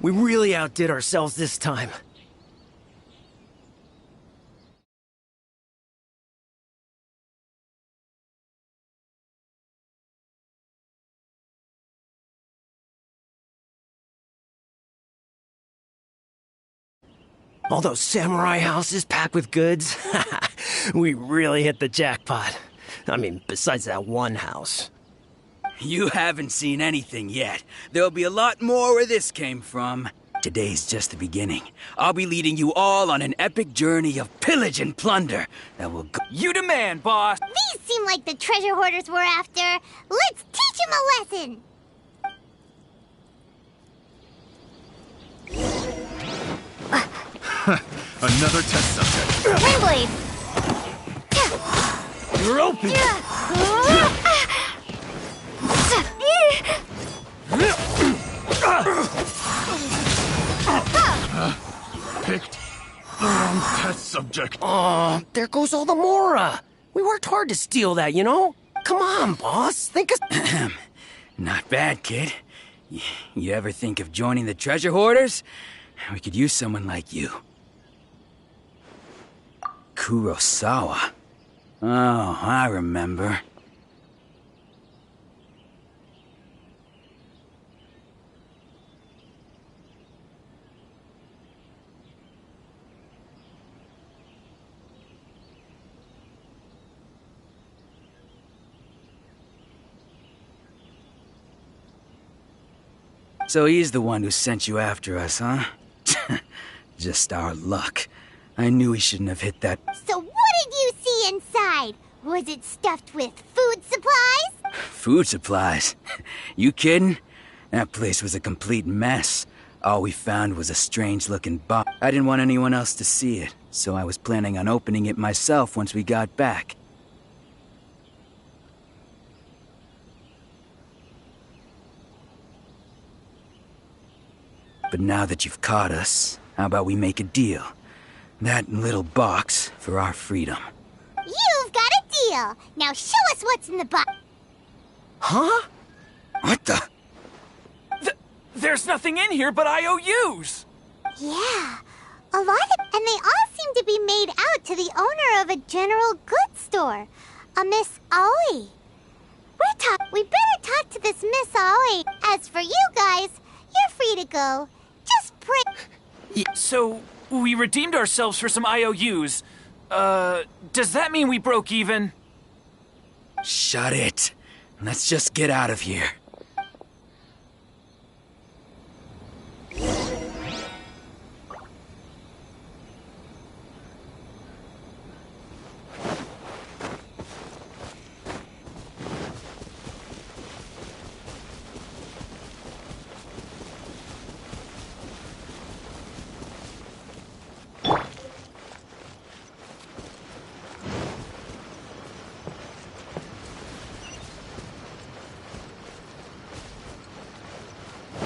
We really outdid ourselves this time. All those samurai houses packed with goods. We really hit the jackpot. I mean, besides that one house. You haven't seen anything yet. There'll be a lot more where this came from. Today's just the beginning. I'll be leading you all on an epic journey of pillage and plunder that will go— You demand, boss! These seem like the treasure hoarders we're after. Let's teach them a lesson! Another test subject. Windblade! You're open! Picked the wrong test subject. Aw, there goes all the Mora. We worked hard to steal that, you know? Come on, boss. Think of... Not bad, kid. You ever think of joining the treasure hoarders? We could use someone like you. Kurosawa. Oh, I remember. So he's the one who sent you after us, huh? Just our luck. I knew he shouldn't have hit that. So what did you see inside? Was it stuffed with food supplies? Food supplies? You kidding? That place was a complete mess. All we found was a strange-looking box. I didn't want anyone else to see it, so I was planning on opening it myself once we got back. But now that you've caught us, how about we make a deal? That little box for our freedom. You've got a deal. Now show us what's in the box. Huh? What the? There's nothing in here but IOUs! Yeah, a lot of... And they all seem to be made out to the owner of a general goods store. A Miss Aoi. We better talk to this Miss Aoi. As for you guys, you're free to go. Just pray... So, we redeemed ourselves for some IOUs. Does that mean we broke even? Shut it. Let's just get out of here.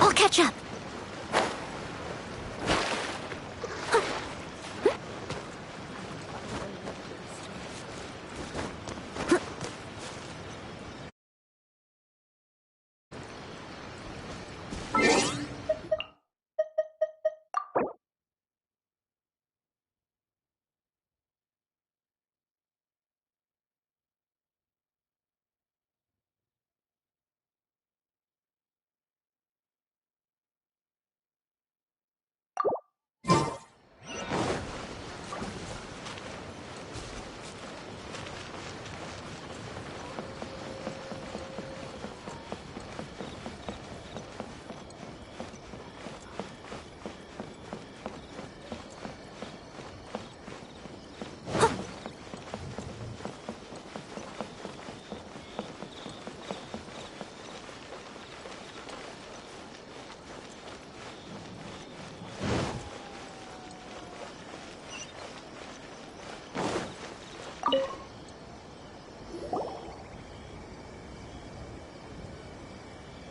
I'll catch up.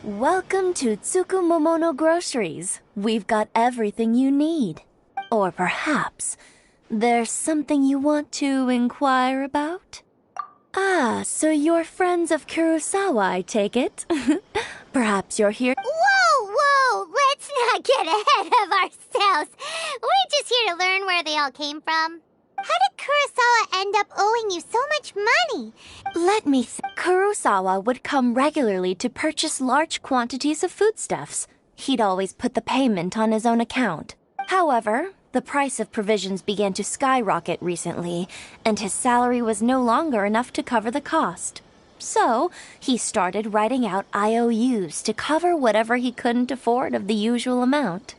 Welcome to Tsukumomono Groceries. We've got everything you need. Or perhaps there's something you want to inquire about? Ah, so you're friends of Kurosawa, I take it? Perhaps you're here— Whoa, let's get ahead of ourselves. We're just here to learn where they all came from. How did Kurosawa end up owing you so much money? Let me think. Kurosawa would come regularly to purchase large quantities of foodstuffs. He'd always put the payment on his own account. However, the price of provisions began to skyrocket recently, and his salary was no longer enough to cover the cost. So, he started writing out IOUs to cover whatever he couldn't afford of the usual amount.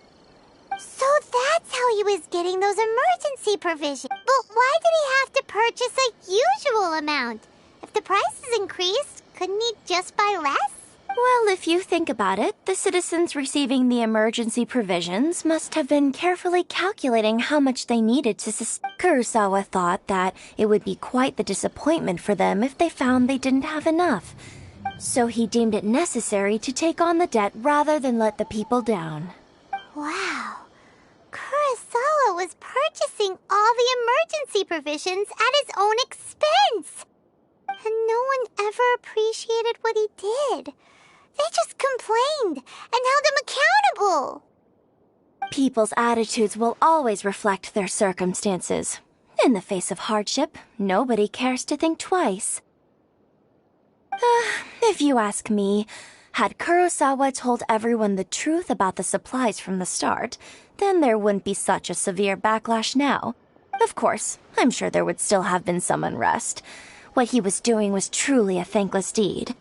So that's how he was getting those emergency provisions. But why did he have to purchase a usual amount? If the prices increased, couldn't he just buy less? Well, if you think about it, the citizens receiving the emergency provisions must have been carefully calculating how much they needed to sustain. Kurosawa thought that it would be quite the disappointment for them if they found they didn't have enough. So he deemed it necessary to take on the debt rather than let the people down. Wow. Kurosawa was purchasing all the emergency provisions at his own expense. And no one ever appreciated what he did. They just complained and held him accountable. People's attitudes will always reflect their circumstances. In the face of hardship, nobody cares to think twice. If you ask me, had Kurosawa told everyone the truth about the supplies from the start, then there wouldn't be such a severe backlash now. Of course, I'm sure there would still have been some unrest. What he was doing was truly a thankless deed.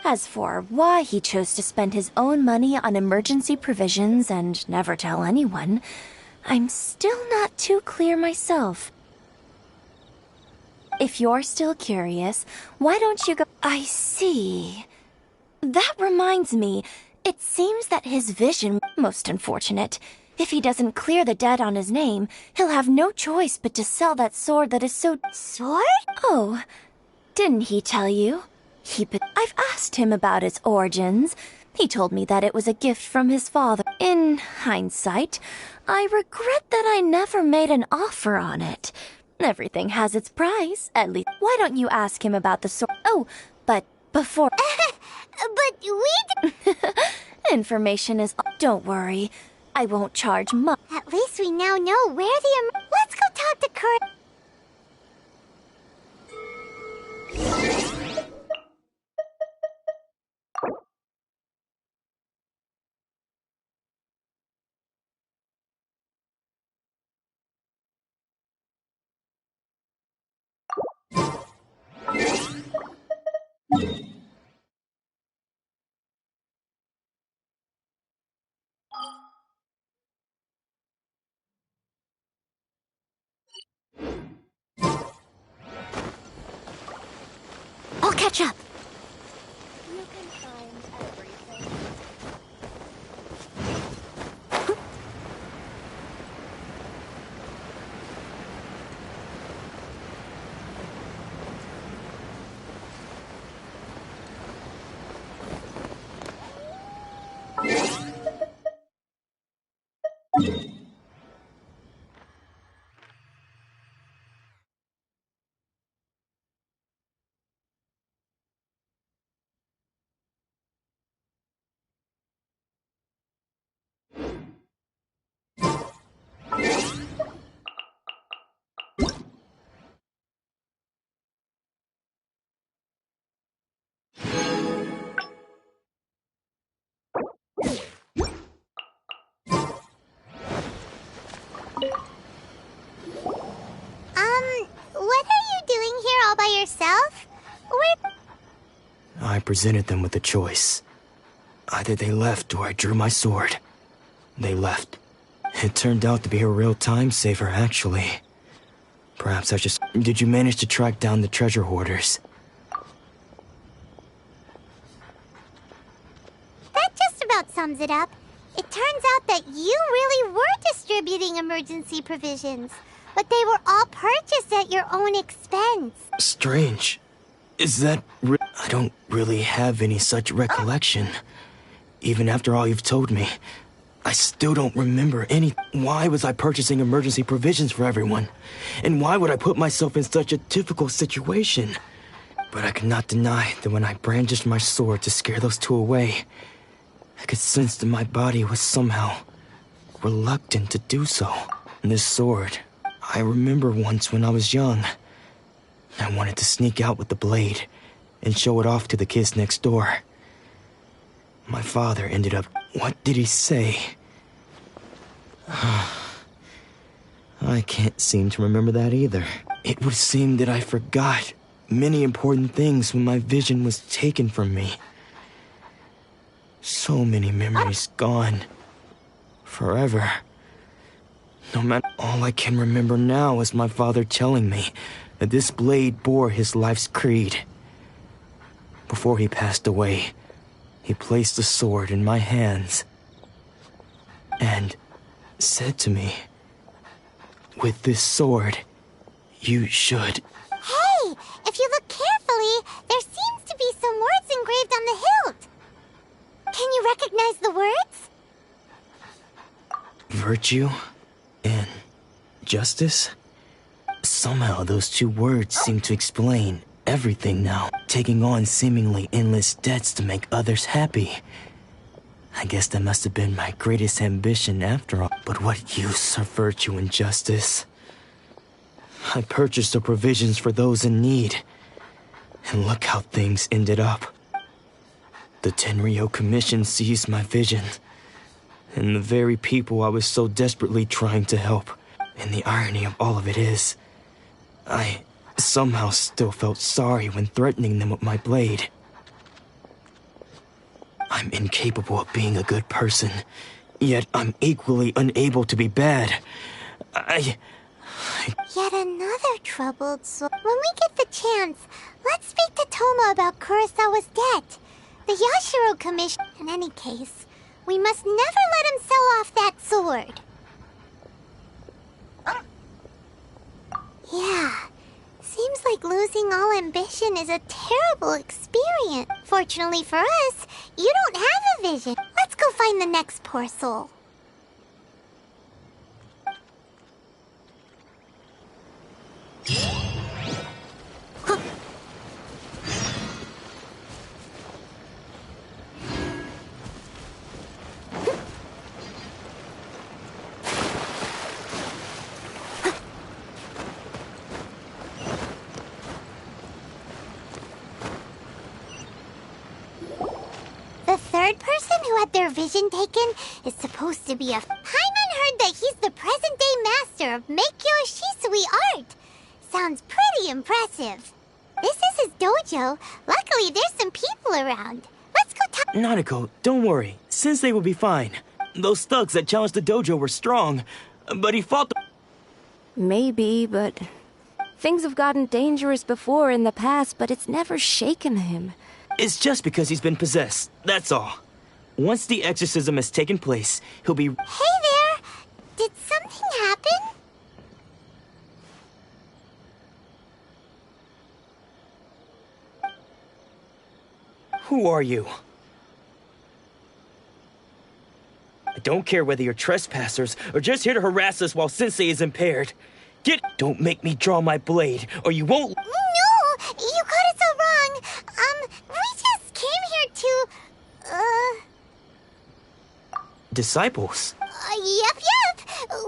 As for why he chose to spend his own money on emergency provisions and never tell anyone, I'm still not too clear myself. If you're still curious, why don't you go— I see. That reminds me, it seems that his vision— most unfortunate. If he doesn't clear the debt on his name, he'll have no choice but to sell that sword that is so— Sword? Oh, didn't he tell you? I've asked him about its origins. He told me that it was a gift from his father. In hindsight, I regret that I never made an offer on it. Everything has its price, at least. Why don't you ask him about the sword? Oh, but before— But we— Information is— Don't worry. I won't charge much. At least we now know where the— Let's go talk to Kurt. I'll catch up. You can find everything. What are you doing here all by yourself? I presented them with a choice. Either they left or I drew my sword. They left. It turned out to be a real time saver, actually. Perhaps I just— Did you manage to track down the treasure hoarders? That just about sums it up. It turns out that you really were distributing emergency provisions, but they were all purchased at your own expense. Strange. Is that I don't really have any such recollection. Even after all you've told me, I still don't remember any— Why was I purchasing emergency provisions for everyone? And why would I put myself in such a difficult situation? But I cannot deny that when I brandished my sword to scare those two away, I could sense that my body was somehow reluctant to do so. This sword, I remember once when I was young, I wanted to sneak out with the blade and show it off to the kids next door. My father ended up... What did he say? I can't seem to remember that either. It would seem that I forgot many important things when my vision was taken from me. So many memories gone. Forever. No matter... All I can remember now is my father telling me that this blade bore his life's creed. Before he passed away, he placed the sword in my hands and said to me, "With this sword, you should..." Hey, if you look carefully, there seems to be some words engraved on the hilt. Can you recognize the words? Virtue and justice? Somehow those two words seem to explain everything now. Taking on seemingly endless debts to make others happy. I guess that must have been my greatest ambition after all. But what use are virtue and justice? I purchased the provisions for those in need. And look how things ended up. The Tenryo Commission seized my vision. And the very people I was so desperately trying to help. And the irony of all of it is, I somehow still felt sorry when threatening them with my blade. I'm incapable of being a good person, yet I'm equally unable to be bad. Yet another troubled soul. When we get the chance, let's speak to Toma about Kurosawa's debt. The Yashiro Commission. In any case, we must never let him sell off that sword. Yeah, seems like losing all ambition is a terrible experience. Fortunately for us, you don't have a vision. Let's go find the next poor soul. The third person who had their vision taken is supposed to be a... Hyman heard that he's the present-day master of Meikyo Shisui art. Sounds pretty impressive. This is his dojo. Luckily, there's some people around. Let's go talk... Nanako, don't worry. Sensei will be fine. Those thugs that challenged the dojo were strong, but he fought them. Maybe, but things have gotten dangerous before in the past, but it's never shaken him. It's just because he's been possessed, that's all. Once the exorcism has taken place, he'll be... Hey there! Did something happen? Who are you? I don't care whether you're trespassers or just here to harass us while Sensei is impaired. Don't make me draw my blade, or you won't... No! You got it so wrong! We just came here to... Disciples? Yep.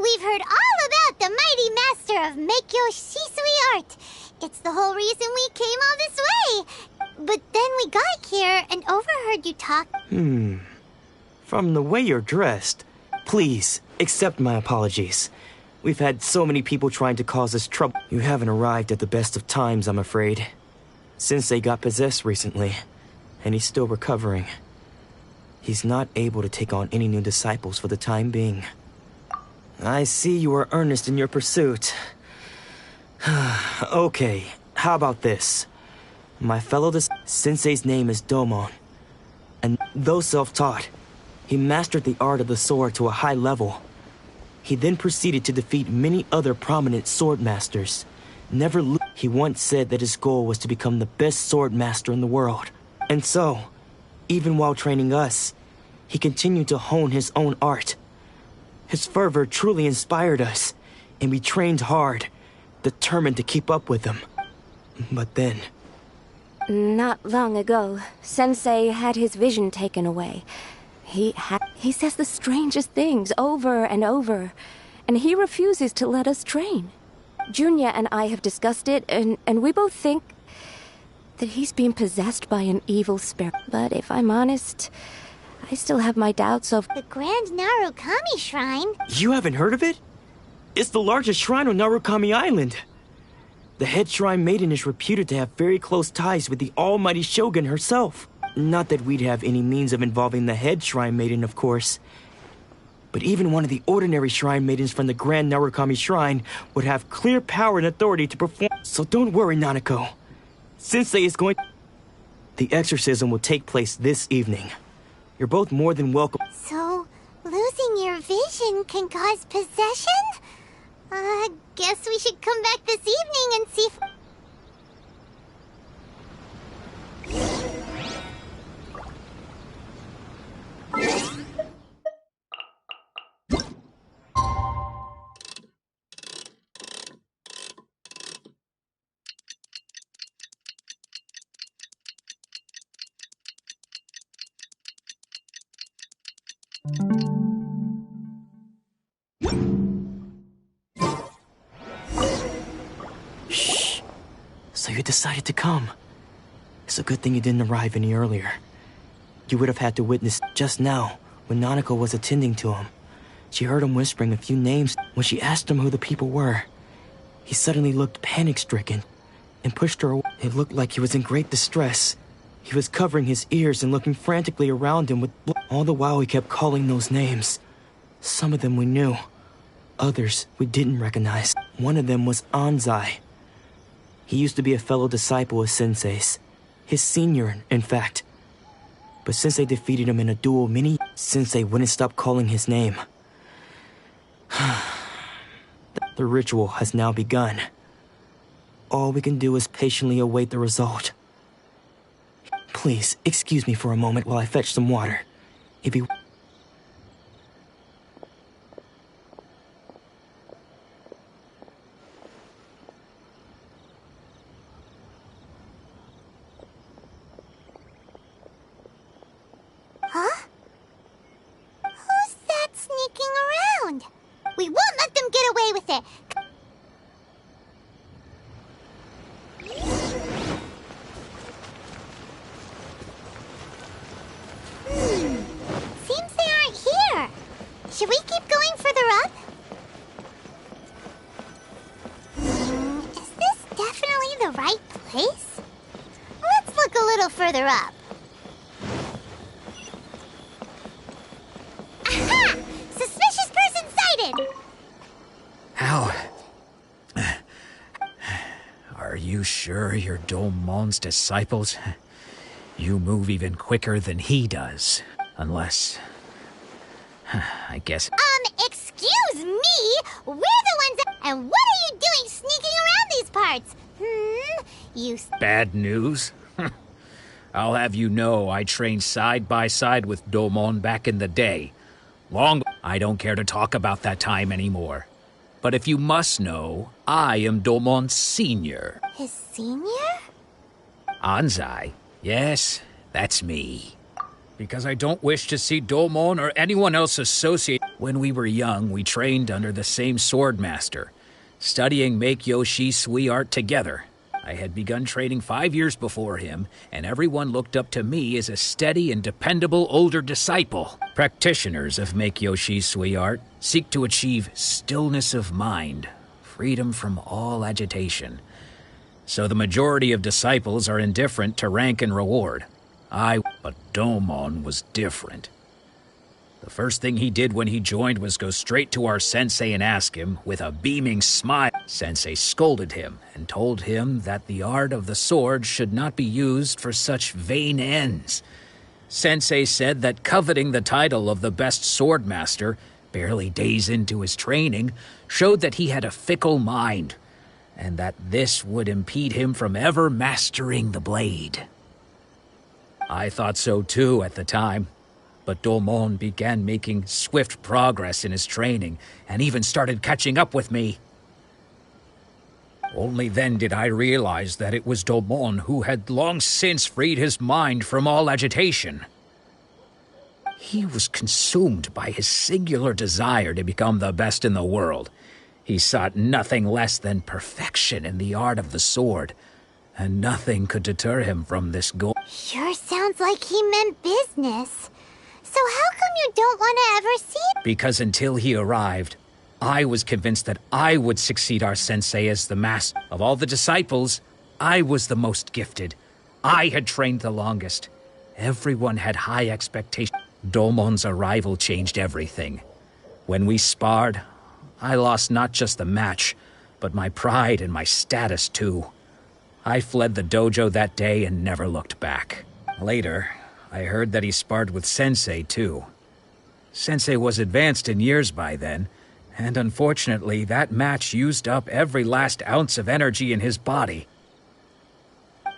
We've heard all about the mighty master of Meikyo Shisui art. It's the whole reason we came all this way. But then we got here and overheard you talk. From the way you're dressed, please accept my apologies. We've had so many people trying to cause us trouble. You haven't arrived at the best of times, I'm afraid. Sensei got possessed recently, and he's still recovering. He's not able to take on any new disciples for the time being. I see you are earnest in your pursuit. Okay, how about this? My fellow Sensei's name is Domon, and though self-taught, he mastered the art of the sword to a high level. He then proceeded to defeat many other prominent sword masters. He once said that his goal was to become the best sword master in the world. And so, even while training us, he continued to hone his own art. His fervor truly inspired us, and we trained hard, determined to keep up with him. But then... Not long ago, Sensei had his vision taken away. He says the strangest things over and over, and he refuses to let us train. Junya and I have discussed it, and we both think that he's being possessed by an evil spirit. But if I'm honest, I still have my doubts of... The Grand Narukami Shrine? You haven't heard of it? It's the largest shrine on Narukami Island. The head shrine maiden is reputed to have very close ties with the almighty Shogun herself. Not that we'd have any means of involving the head shrine maiden, of course. But even one of the ordinary shrine maidens from the Grand Narukami Shrine would have clear power and authority to perform. So don't worry, Nanako. Sensei is going... The exorcism will take place this evening. You're both more than welcome. So, losing your vision can cause possession? Guess we should come back this evening and see if... Shh. So you decided to come. It's a good thing you didn't arrive any earlier. You would have had to witness just now when Nanako was attending to him. She heard him whispering a few names. When she asked him who the people were, he suddenly looked panic-stricken and pushed her away. It looked like he was in great distress. He was covering his ears and looking frantically around him with all the while he kept calling those names. Some of them we knew. Others we didn't recognize. One of them was Anzai. He used to be a fellow disciple of Sensei's. His senior, in fact. But Sensei defeated him in a duel Sensei wouldn't stop calling his name. The ritual has now begun. All we can do is patiently await the result. Please, excuse me for a moment while I fetch some water. If you... Huh? Who's that sneaking around? We won't let them get away with it. Seems they aren't here. Should we keep going further up? Is this definitely the right place? Let's look a little further up. Aha! Suspicious person sighted! How? Are you sure you're Domon's disciples? You move even quicker than he does. Unless... I guess... Excuse me? We're the ones that... And what are you doing sneaking around these parts? You... Bad news? I'll have you know I trained side by side with Domon back in the day. I don't care to talk about that time anymore. But if you must know, I am Domon's senior. His senior? Anzai? Yes, that's me. Because I don't wish to see Domon or anyone else associated. When we were young, we trained under the same sword master, studying Make-Yoshi Sui art together. I had begun training 5 years before him, and everyone looked up to me as a steady and dependable older disciple. Practitioners of Make-Yoshi Sui art seek to achieve stillness of mind, freedom from all agitation. So the majority of disciples are indifferent to rank and reward. But Domon was different. The first thing he did when he joined was go straight to our sensei and ask him, with a beaming smile. Sensei scolded him and told him that the art of the sword should not be used for such vain ends. Sensei said that coveting the title of the best sword master, barely days into his training, showed that he had a fickle mind, and that this would impede him from ever mastering the blade. I thought so too at the time. But Domon began making swift progress in his training, and even started catching up with me. Only then did I realize that it was Domon who had long since freed his mind from all agitation. He was consumed by his singular desire to become the best in the world. He sought nothing less than perfection in the art of the sword, and nothing could deter him from this goal. Sure sounds like he meant business. So how come you don't want to ever see it? Because until he arrived, I was convinced that I would succeed our sensei as the master. Of all the disciples, I was the most gifted. I had trained the longest. Everyone had high expectations. Domon's arrival changed everything. When we sparred, I lost not just the match, but my pride and my status too. I fled the dojo that day and never looked back. Later, I heard that he sparred with Sensei too. Sensei was advanced in years by then, and unfortunately that match used up every last ounce of energy in his body.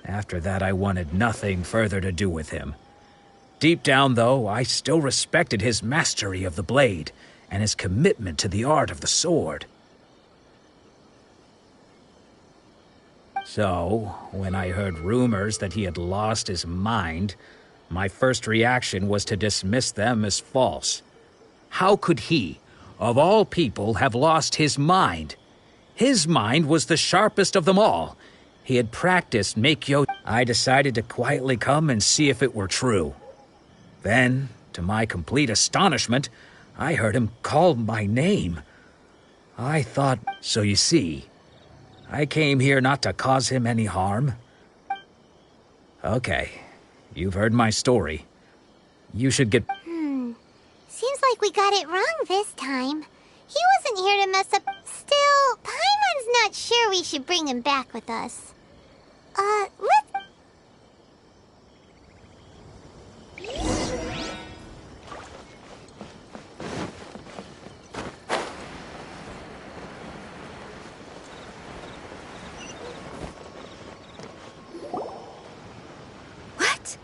After that, I wanted nothing further to do with him. Deep down, though, I still respected his mastery of the blade and his commitment to the art of the sword. So, when I heard rumors that he had lost his mind, my first reaction was to dismiss them as false. How could he, of all people, have lost his mind? His mind was the sharpest of them all. He had practiced Meikyo. I decided to quietly come and see if it were true. Then, to my complete astonishment, I heard him call my name. I thought, so you see, I came here not to cause him any harm. Okay, you've heard my story. You should get... Seems like we got it wrong this time. He wasn't here to mess up. Still, Paimon's not sure we should bring him back with us. Let's... What?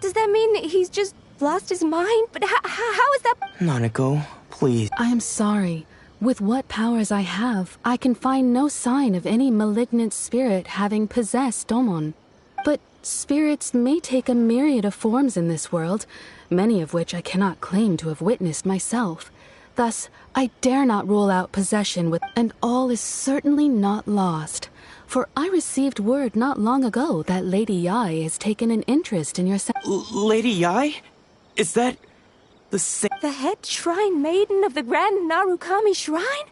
Does that mean he's just lost his mind? But how is that? Nanako, please. I am sorry. With what powers I have, I can find no sign of any malignant spirit having possessed Domon. But spirits may take a myriad of forms in this world, many of which I cannot claim to have witnessed myself. Thus, I dare not rule out possession with... And all is certainly not lost. For I received word not long ago that Lady Yai has taken an interest in your... Lady Yai? Is that... The head shrine maiden of the Grand Narukami Shrine?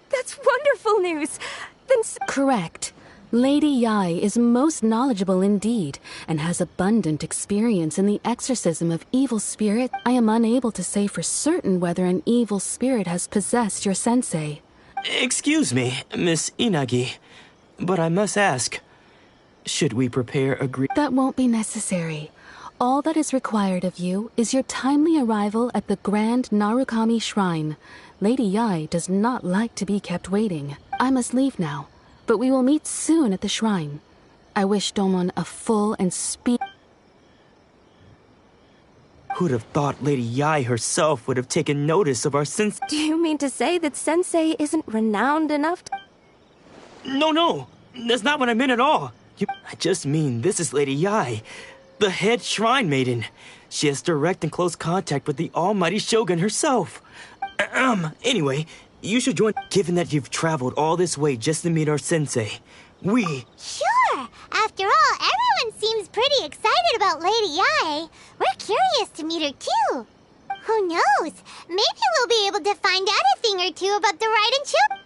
That's wonderful news. Then... Correct. Lady Yai is most knowledgeable indeed, and has abundant experience in the exorcism of evil spirits. I am unable to say for certain whether an evil spirit has possessed your sensei. Excuse me, Miss Inagi, but I must ask, should we prepare a That won't be necessary. All that is required of you is your timely arrival at the Grand Narukami Shrine. Lady Yai does not like to be kept waiting. I must leave now, but we will meet soon at the shrine. I wish Domon a full and Who'd have thought Lady Yai herself would have taken notice of our sensei? Do you mean to say that Sensei isn't renowned enough to... No, that's not what I meant at all. I just mean this is Lady Yai, the head shrine maiden. She has direct and close contact with the almighty Shogun herself. Anyway, you should join. Given that you've traveled all this way just to meet our sensei, Sure! After all, everyone seems pretty excited about Lady Yai. We're curious to meet her too. Who knows? Maybe we'll be able to find out a thing or two about the Raiden children.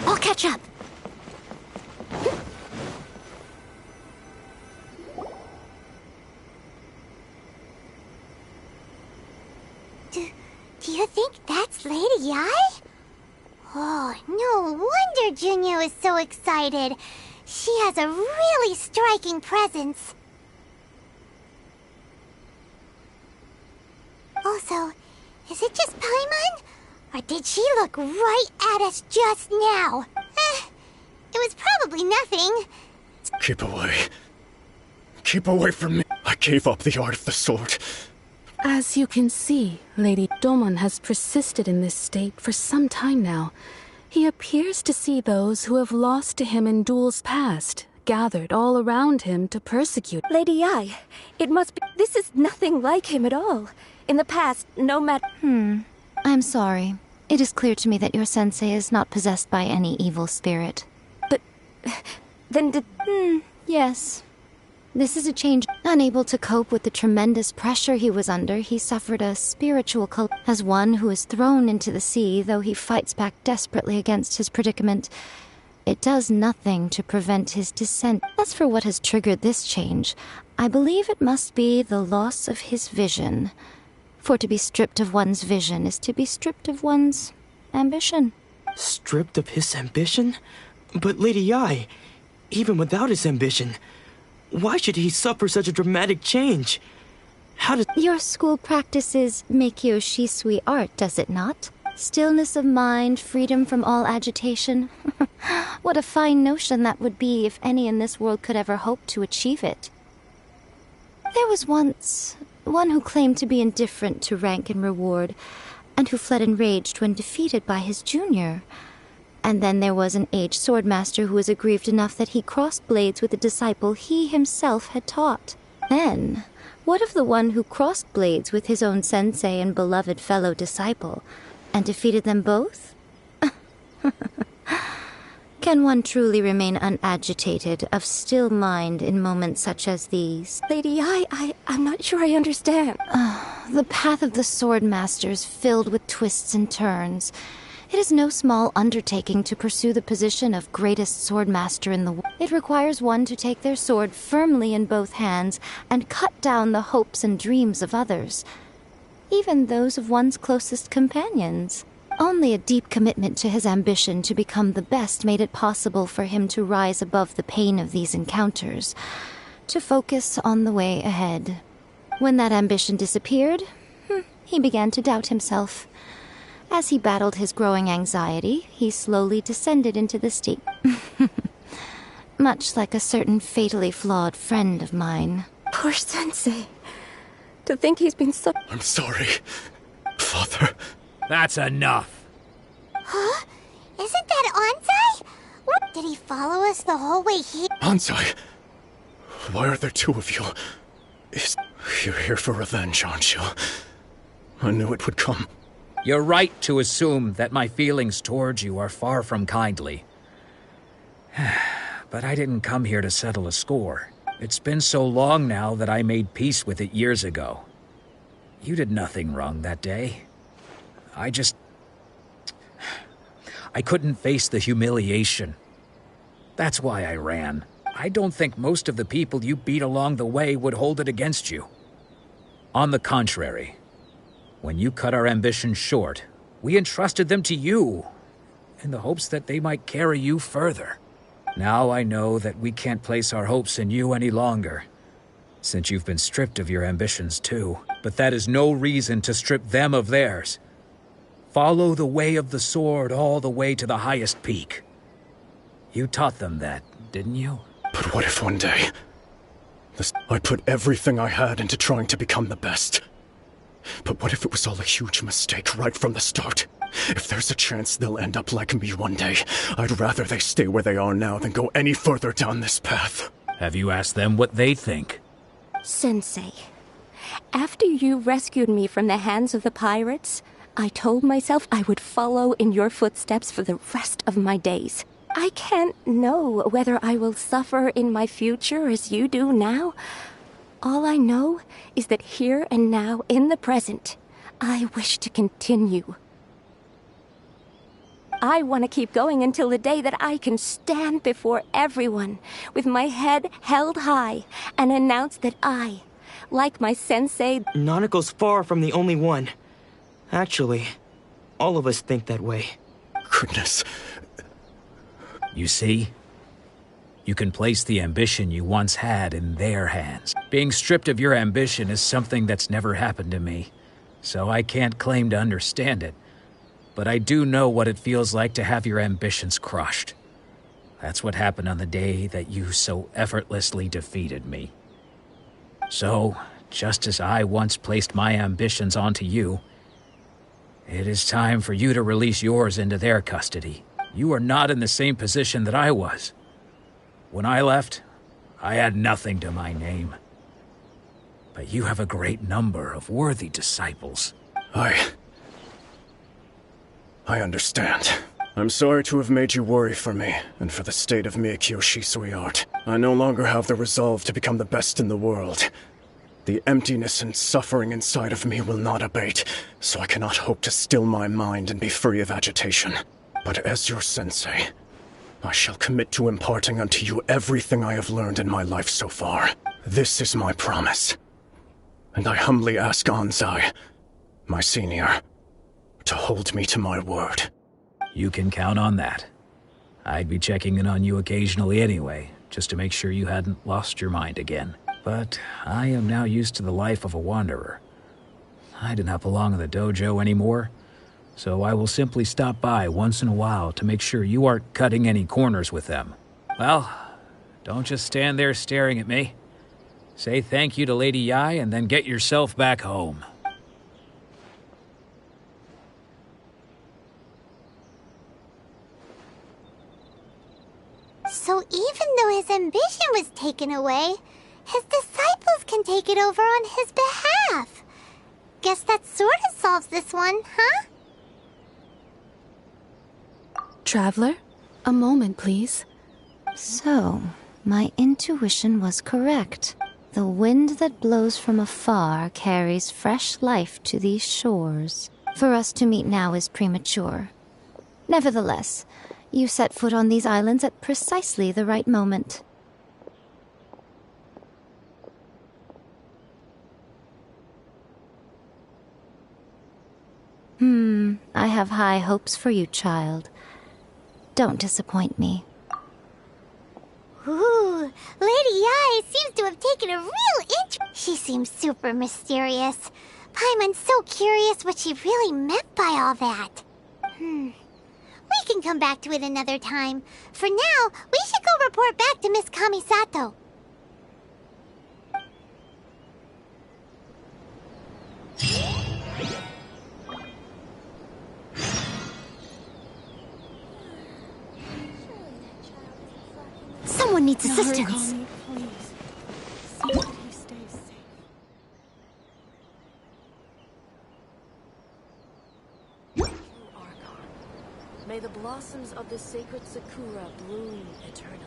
I'll catch up. Do you think that's Lady Yai? wonder Junya was so excited. She has a really striking presence. Also, is it just Paimon? Or did she look right at us just now? It was probably nothing. Keep away. Keep away from me. I gave up the art of the sword. As you can see, Lady Domon has persisted in this state for some time now. He appears to see those who have lost to him in duels past, gathered all around him to persecute. Lady Ai, it must be. This is nothing like him at all. In the past, no matter. I'm sorry. It is clear to me that your sensei is not possessed by any evil spirit. But then did. Yes. This is a change. Unable to cope with the tremendous pressure he was under, he suffered a spiritual collapse. As one who is thrown into the sea, though he fights back desperately against his predicament, it does nothing to prevent his descent. As for what has triggered this change, I believe it must be the loss of his vision. For to be stripped of one's vision is to be stripped of one's ambition. Stripped of his ambition? But Lady Ai, even without his ambition, why should he suffer such a dramatic change? How does... Your school practices Meikyo Shisui art, does it not? Stillness of mind, freedom from all agitation. What a fine notion that would be if any in this world could ever hope to achieve it. There was once one who claimed to be indifferent to rank and reward, and who fled enraged when defeated by his junior. And then there was an aged swordmaster who was aggrieved enough that he crossed blades with a disciple he himself had taught. Then, what of the one who crossed blades with his own sensei and beloved fellow disciple, and defeated them both? Can one truly remain unagitated, of still mind in moments such as these? Lady Ai, I'm not sure I understand. The path of the swordmaster is filled with twists and turns. It is no small undertaking to pursue the position of greatest swordmaster in the world. It requires one to take their sword firmly in both hands and cut down the hopes and dreams of others, even those of one's closest companions. Only a deep commitment to his ambition to become the best made it possible for him to rise above the pain of these encounters, to focus on the way ahead. When that ambition disappeared, he began to doubt himself. As he battled his growing anxiety, he slowly descended into the state. Much like a certain fatally flawed friend of mine. Poor sensei. To think he's been so... I'm sorry, Father. That's enough. Huh? Isn't that Anzai? What? Did he follow us the whole way here? Anzai, why are there two of you? You're here for revenge, aren't you? I knew it would come. You're right to assume that my feelings towards you are far from kindly. But I didn't come here to settle a score. It's been so long now that I made peace with it years ago. You did nothing wrong that day. I couldn't face the humiliation. That's why I ran. I don't think most of the people you beat along the way would hold it against you. On the contrary, when you cut our ambitions short, we entrusted them to you, in the hopes that they might carry you further. Now I know that we can't place our hopes in you any longer, since you've been stripped of your ambitions too. But that is no reason to strip them of theirs. Follow the way of the sword all the way to the highest peak. You taught them that, didn't you? But what if one day... I put everything I had into trying to become the best. But what if it was all a huge mistake right from the start? If there's a chance they'll end up like me one day, I'd rather they stay where they are now than go any further down this path. Have you asked them what they think? Sensei, after you rescued me from the hands of the pirates, I told myself I would follow in your footsteps for the rest of my days. I can't know whether I will suffer in my future as you do now. All I know is that here and now, in the present, I wish to continue. I want to keep going until the day that I can stand before everyone with my head held high and announce that I, like my sensei... Nanako's far from the only one. Actually, all of us think that way. Goodness. You see? You can place the ambition you once had in their hands. Being stripped of your ambition is something that's never happened to me, so I can't claim to understand it. But I do know what it feels like to have your ambitions crushed. That's what happened on the day that you so effortlessly defeated me. So, just as I once placed my ambitions onto you, it is time for you to release yours into their custody. You are not in the same position that I was. When I left, I had nothing to my name. But you have a great number of worthy disciples. I understand. I'm sorry to have made you worry for me, and for the state of Miyakyo Shisui art. I no longer have the resolve to become the best in the world. The emptiness and suffering inside of me will not abate, so I cannot hope to still my mind and be free of agitation. But as your sensei, I shall commit to imparting unto you everything I have learned in my life so far. This is my promise. And I humbly ask Anzai, my senior, to hold me to my word. You can count on that. I'd be checking in on you occasionally anyway, just to make sure you hadn't lost your mind again. But I am now used to the life of a wanderer. I do not belong in the dojo anymore, so I will simply stop by once in a while to make sure you aren't cutting any corners with them. Well, don't just stand there staring at me. Say thank you to Lady Yai and then get yourself back home. So even though his ambition was taken away, his disciples can take it over on his behalf. Guess that sort of solves this one, huh? Traveler, a moment, please. So, my intuition was correct. The wind that blows from afar carries fresh life to these shores. For us to meet now is premature. Nevertheless, you set foot on these islands at precisely the right moment. I have high hopes for you, child. Don't disappoint me. Ooh, Lady Yai seems to have taken a real interest. She seems super mysterious. Paimon's so curious what she really meant by all that. We can come back to it another time. For now, we should go report back to Miss Kamisato. Someone needs assistance. May the blossoms of the sacred Sakura bloom eternally.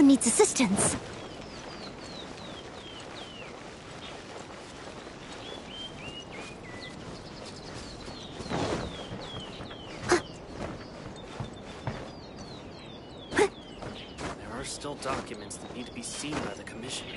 Someone needs assistance. There are still documents that need to be seen by the Commission.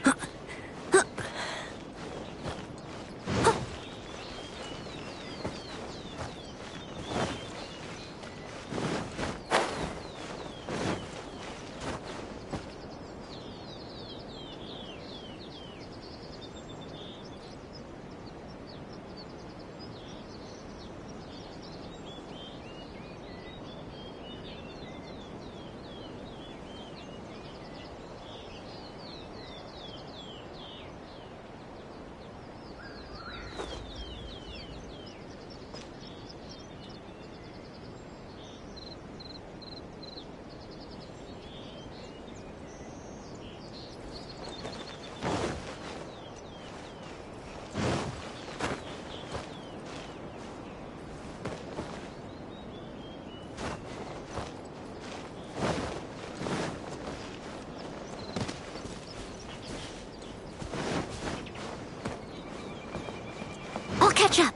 I'll catch up.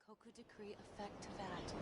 Koku decree effect to that?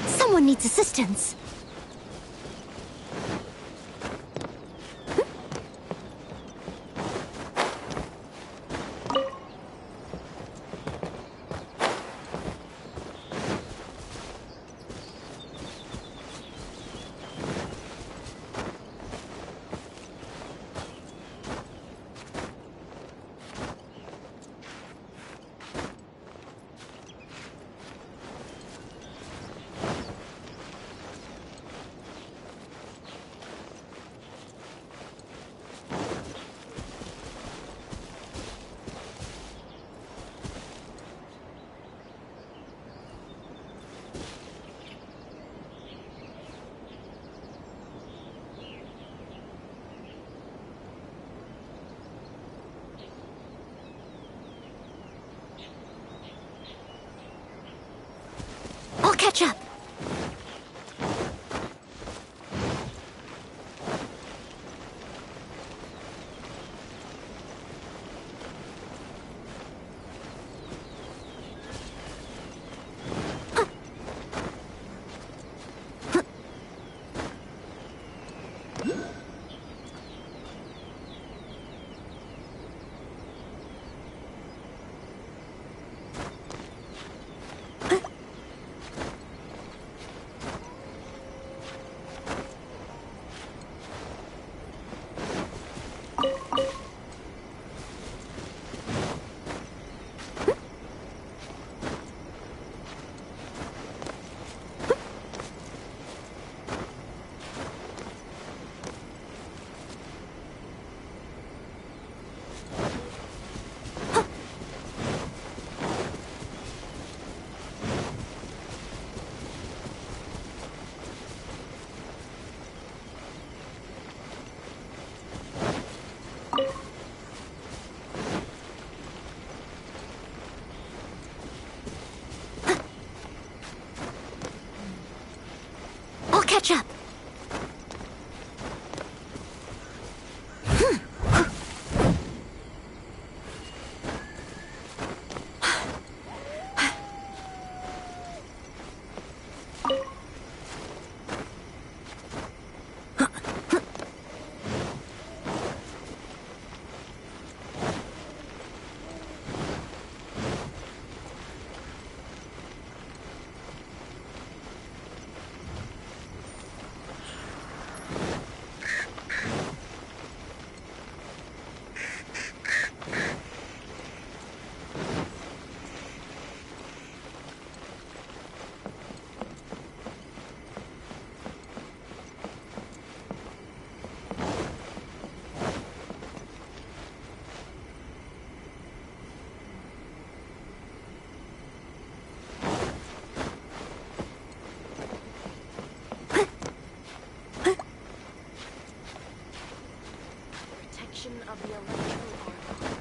Someone needs assistance. I'll catch up. catch up. Of the electro armor.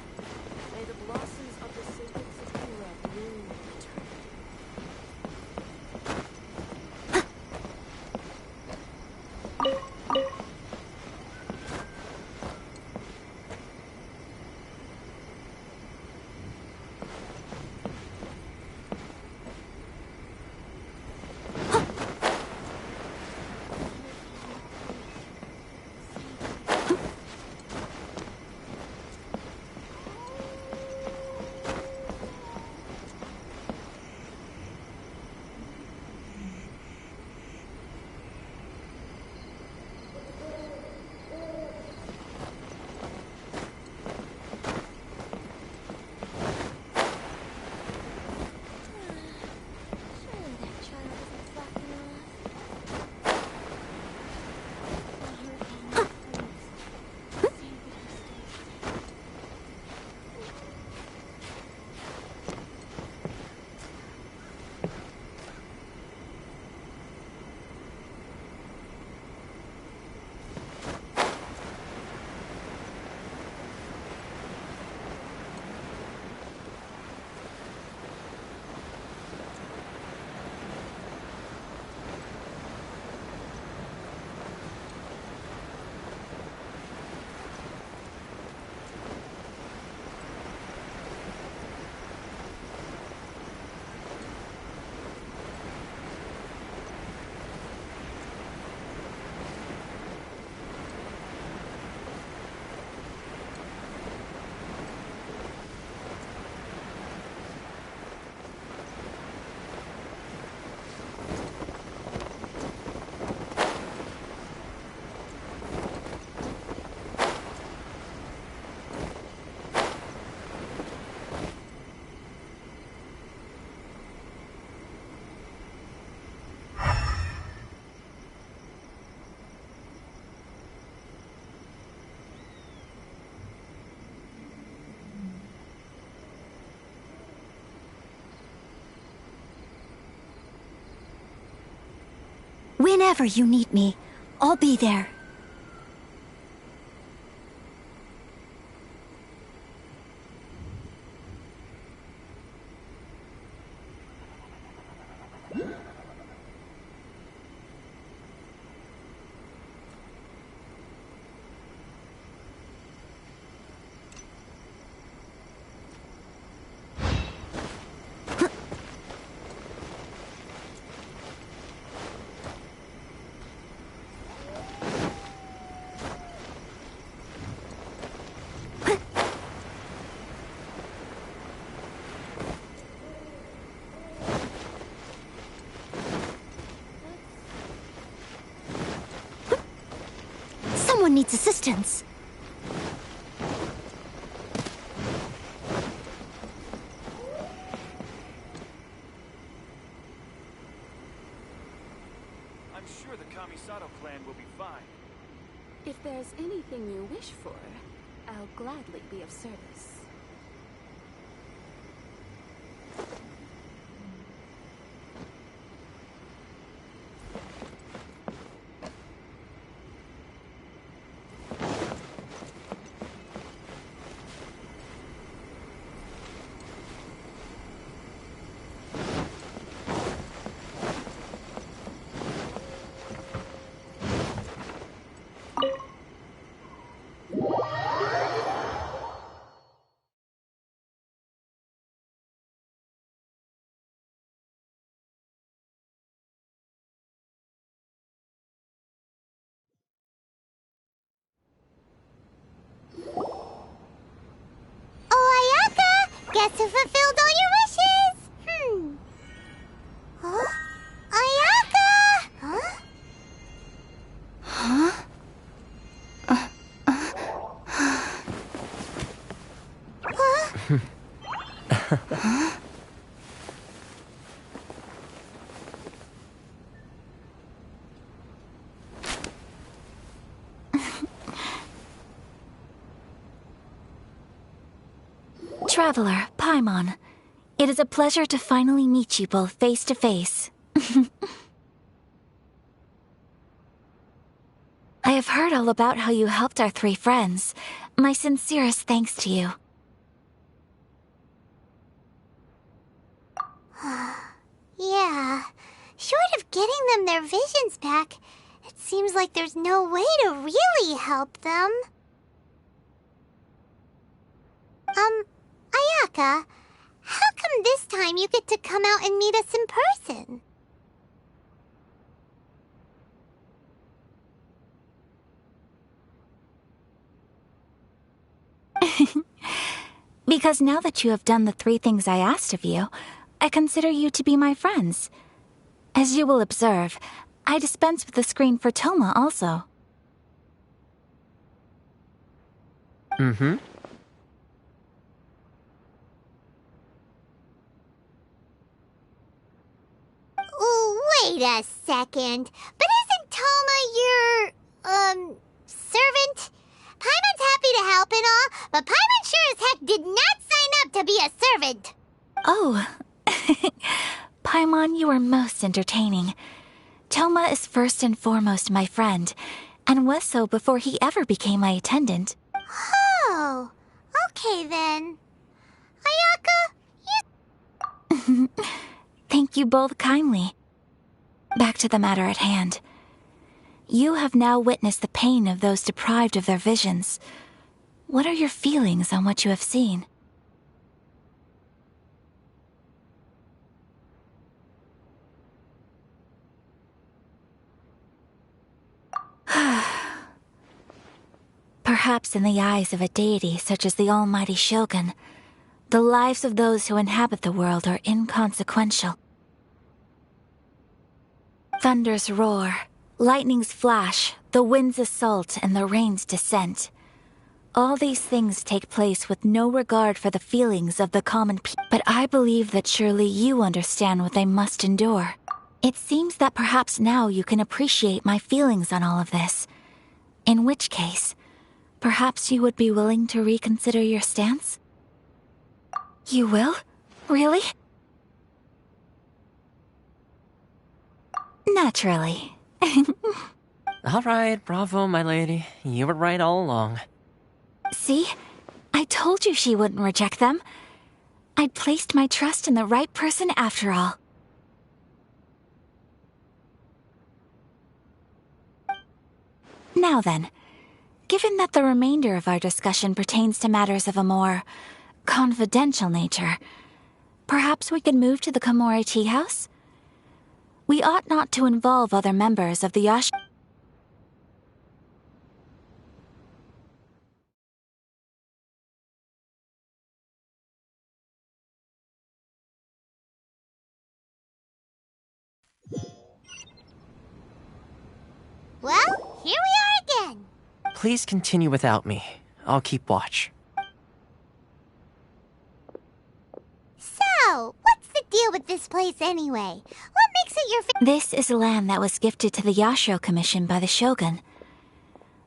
May the blossoms of the sacred sakura bloom eternally. Whenever you need me, I'll be there. Someone needs assistance. I'm sure the Kamisato clan will be fine. If there's anything you wish for, I'll gladly be of service. Guess who fulfilled all your wishes? Huh? Ayaka! Huh? Huh? Huh? Traveler, Paimon, it is a pleasure to finally meet you both face to face. I have heard all about how you helped our three friends. My sincerest thanks to you. Yeah. Short of getting them their visions back, it seems like there's no way to really help them. Ayaka, how come this time you get to come out and meet us in person? Because now that you have done the 3 things I asked of you, I consider you to be my friends. As you will observe, I dispense with the screen for Toma also. Mm-hmm. Wait a second. But isn't Toma your, servant? Paimon's happy to help and all, but Paimon sure as heck did not sign up to be a servant. Oh. Paimon, you are most entertaining. Toma is first and foremost my friend, and was so before he ever became my attendant. Oh, okay then. Ayaka, Thank you both kindly. Back to the matter at hand. You have now witnessed the pain of those deprived of their visions. What are your feelings on what you have seen? Perhaps in the eyes of a deity such as the almighty Shogun, the lives of those who inhabit the world are inconsequential. Thunders roar, lightnings flash, the winds assault, and the rains descent. All these things take place with no regard for the feelings of the common people. But I believe that surely you understand what they must endure. It seems that perhaps now you can appreciate my feelings on all of this. In which case, perhaps you would be willing to reconsider your stance? You will? Really? Naturally. All right, bravo, my lady. You were right all along. See? I told you she wouldn't reject them. I'd placed my trust in the right person after all. Now then, given that the remainder of our discussion pertains to matters of a more confidential nature, perhaps we could move to the Komori Tea House? We ought not to involve other members of the Yash. well, here we are again. Please continue without me. I'll keep watch. So, what's the deal with this place anyway? What makes it your This is land that was gifted to the Yashiro Commission by the Shogun.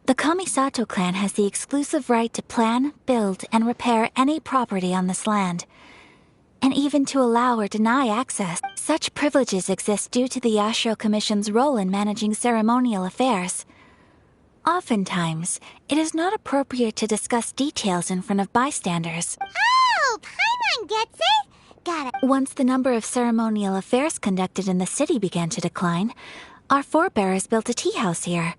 The Kamisato clan has the exclusive right to plan, build, and repair any property on this land, and even to allow or deny access. Such privileges exist due to the Yashiro Commission's role in managing ceremonial affairs. Oftentimes, it is not appropriate to discuss details in front of bystanders. Oh, Paimon gets it. Got it. Once the number of ceremonial affairs conducted in the city began to decline, our forebears built a tea house here.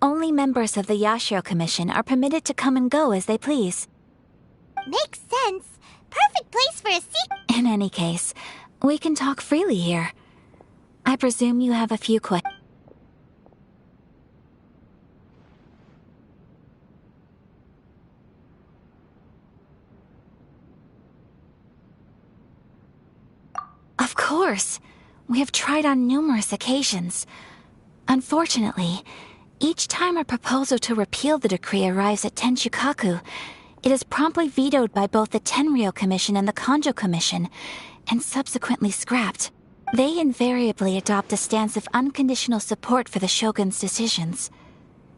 Only members of the Yashiro Commission are permitted to come and go as they please. Makes sense. Perfect place for a secret. In any case, we can talk freely here. I presume you have a few questions. course. We have tried on numerous occasions. Unfortunately, each time a proposal to repeal the decree arrives at Tenshukaku, it is promptly vetoed by both the Tenryou Commission and the Kanjo Commission, and subsequently scrapped. They invariably adopt a stance of unconditional support for the Shogun's decisions.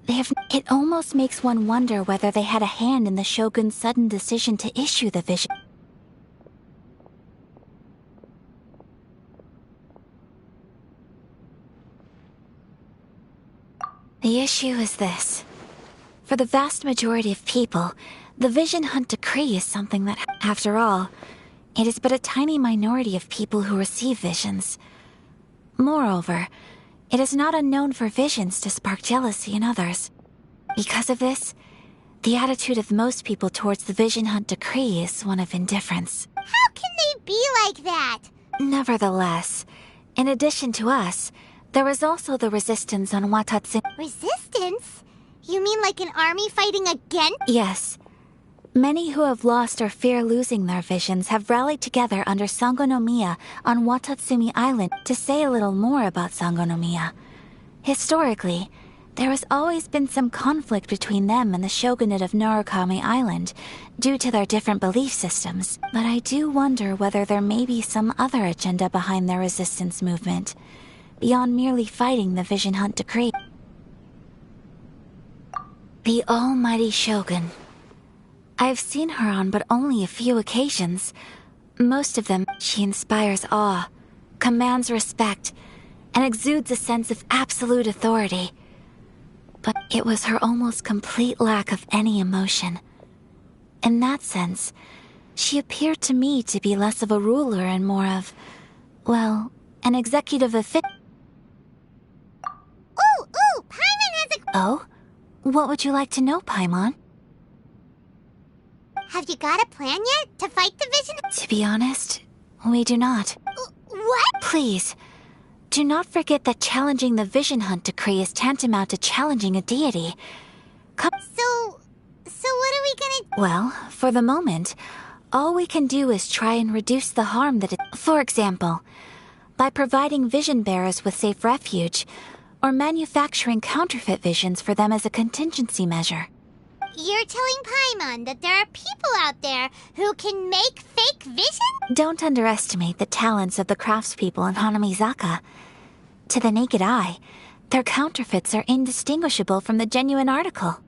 It almost makes one wonder whether they had a hand in the Shogun's sudden decision to issue the vision. The issue is this. For the vast majority of people, the Vision Hunt Decree is something that, after all, it is but a tiny minority of people who receive visions. Moreover, it is not unknown for visions to spark jealousy in others. Because of this, the attitude of most people towards the Vision Hunt Decree is one of indifference. How can they be like that? Nevertheless, in addition to us, there is also the resistance on Watatsumi. Resistance? You mean like an army fighting again? Yes. Many who have lost or fear losing their visions have rallied together under Sangonomiya on Watatsumi Island to say a little more about Sangonomiya. Historically, there has always been some conflict between them and the shogunate of Narukami Island due to their different belief systems, but I do wonder whether there may be some other agenda behind their resistance movement, beyond merely fighting the Vision Hunt Decree. The almighty Shogun. I've seen her on but only a few occasions. Most of them, she inspires awe, commands respect, and exudes a sense of absolute authority. But it was her almost complete lack of any emotion. In that sense, she appeared to me to be less of a ruler and more of, well, an executive official. Ooh, Paimon has a... Oh? What would you like to know, Paimon? Have you got a plan yet to fight the Vision? To be honest, we do not. What? Please, do not forget that challenging the Vision Hunt Decree is tantamount to challenging a deity. So what are we gonna... Well, for the moment, all we can do is try and reduce the harm that it... For example, by providing vision bearers with safe refuge, or manufacturing counterfeit visions for them as a contingency measure. You're telling Paimon that there are people out there who can make fake vision? Don't underestimate the talents of the craftspeople in Hanamizaka. To the naked eye, their counterfeits are indistinguishable from the genuine article.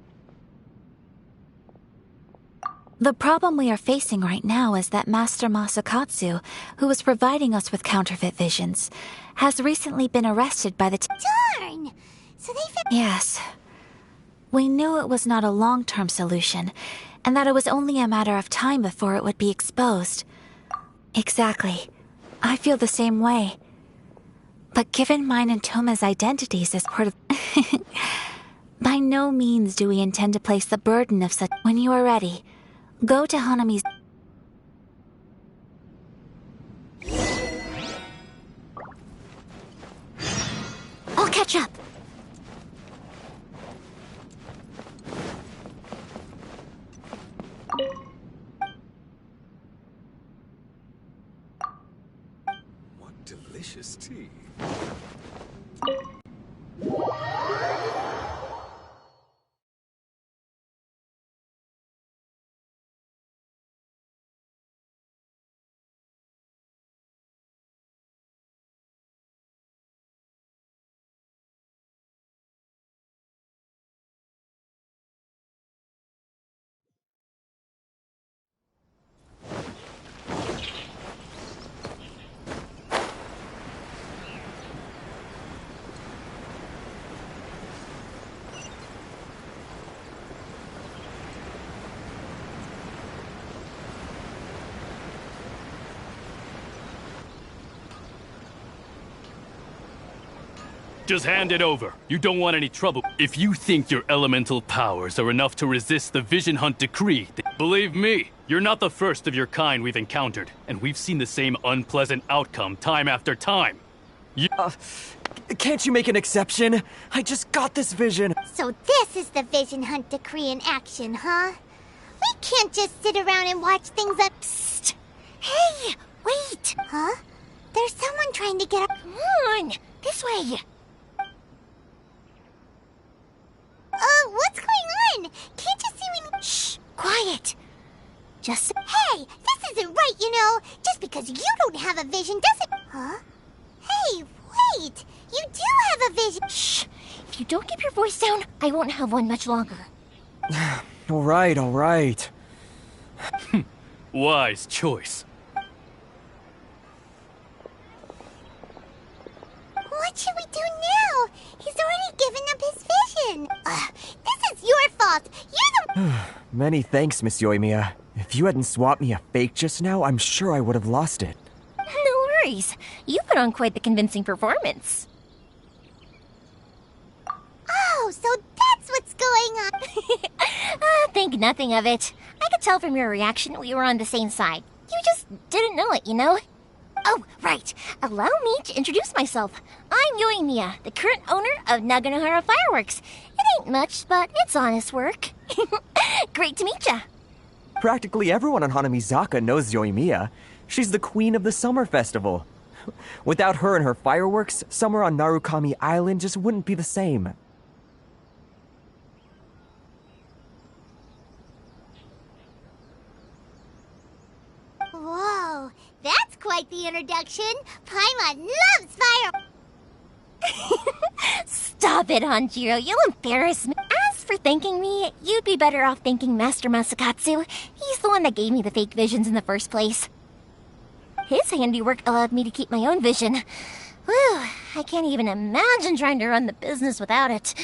The problem we are facing right now is that Master Masakatsu, who was providing us with counterfeit visions, has recently been arrested by the Darn! So they... Yes. We knew it was not a long-term solution, and that it was only a matter of time before it would be exposed. Exactly. I feel the same way. But given mine and Toma's identities as part of... By no means do we intend to place the burden of such... When you are ready, go to Hanami's... I'll catch up. What delicious tea. Just hand it over. You don't want any trouble. If you think your elemental powers are enough to resist the Vision Hunt Decree, believe me, you're not the first of your kind we've encountered, and we've seen the same unpleasant outcome time after time. Can't you make an exception? I just got this vision. So this is the Vision Hunt Decree in action, huh? We can't just sit around and watch things up. Psst! Hey, wait! Huh? There's someone trying to get up. Come on! This way! What's going on? Can't you see me? Shh! Quiet! Just... Hey, this isn't right, you know. Just because you don't have a vision doesn't... Huh? Hey, wait! You do have a vision! Shh! If you don't keep your voice down, I won't have one much longer. All right. Wise choice. What should we do now? He's already given up his vision. This is your fault. You're the... Many thanks, Miss Yoimiya. If you hadn't swapped me a fake just now, I'm sure I would have lost it. No worries. You put on quite the convincing performance. Oh, so that's what's going on. Think nothing of it. I could tell from your reaction we were on the same side. You just didn't know it, you know? Oh, right. Allow me to introduce myself. I'm Yoimiya, the current owner of Naganohara Fireworks. It ain't much, but it's honest work. Great to meet ya. Practically everyone on Hanamizaka knows Yoimiya. She's the queen of the summer festival. Without her and her fireworks, summer on Narukami Island just wouldn't be the same. Whoa, that's quite the introduction. Paimon loves fire. Stop it, Hanjiro. You'll embarrass me. As for thanking me, you'd be better off thanking Master Masakatsu. He's the one that gave me the fake visions in the first place. His handiwork allowed me to keep my own vision. Whew, I can't even imagine trying to run the business without it.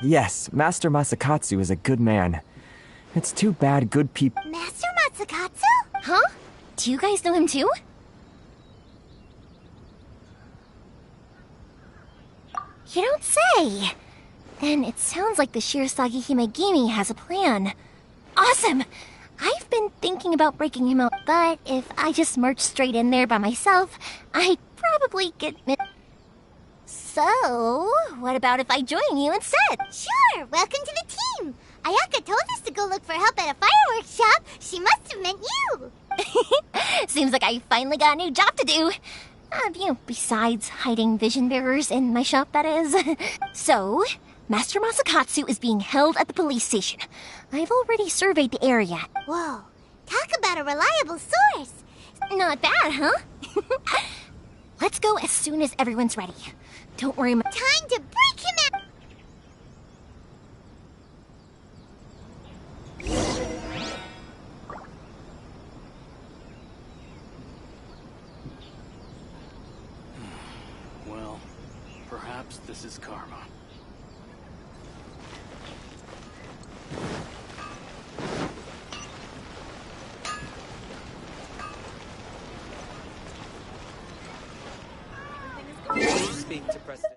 Yes, Master Masakatsu is a good man. It's too bad good people... Master Masakatsu? Huh? Do you guys know him too? You don't say! Then it sounds like the Shirasagi Himegimi has a plan. Awesome! I've been thinking about breaking him out, but if I just marched straight in there by myself, I'd probably get... So, what about if I join you instead? Sure, welcome to the team. Ayaka told us to go look for help at a fireworks shop. She must have meant you. Seems like I finally got a new job to do. Besides hiding vision bearers in my shop, that is. So, Master Masakatsu is being held at the police station. I've already surveyed the area. Whoa, talk about a reliable source. Not bad, huh? Let's go as soon as everyone's ready. Don't worry, Time to break him out. Well, perhaps this is karma. Speak to President.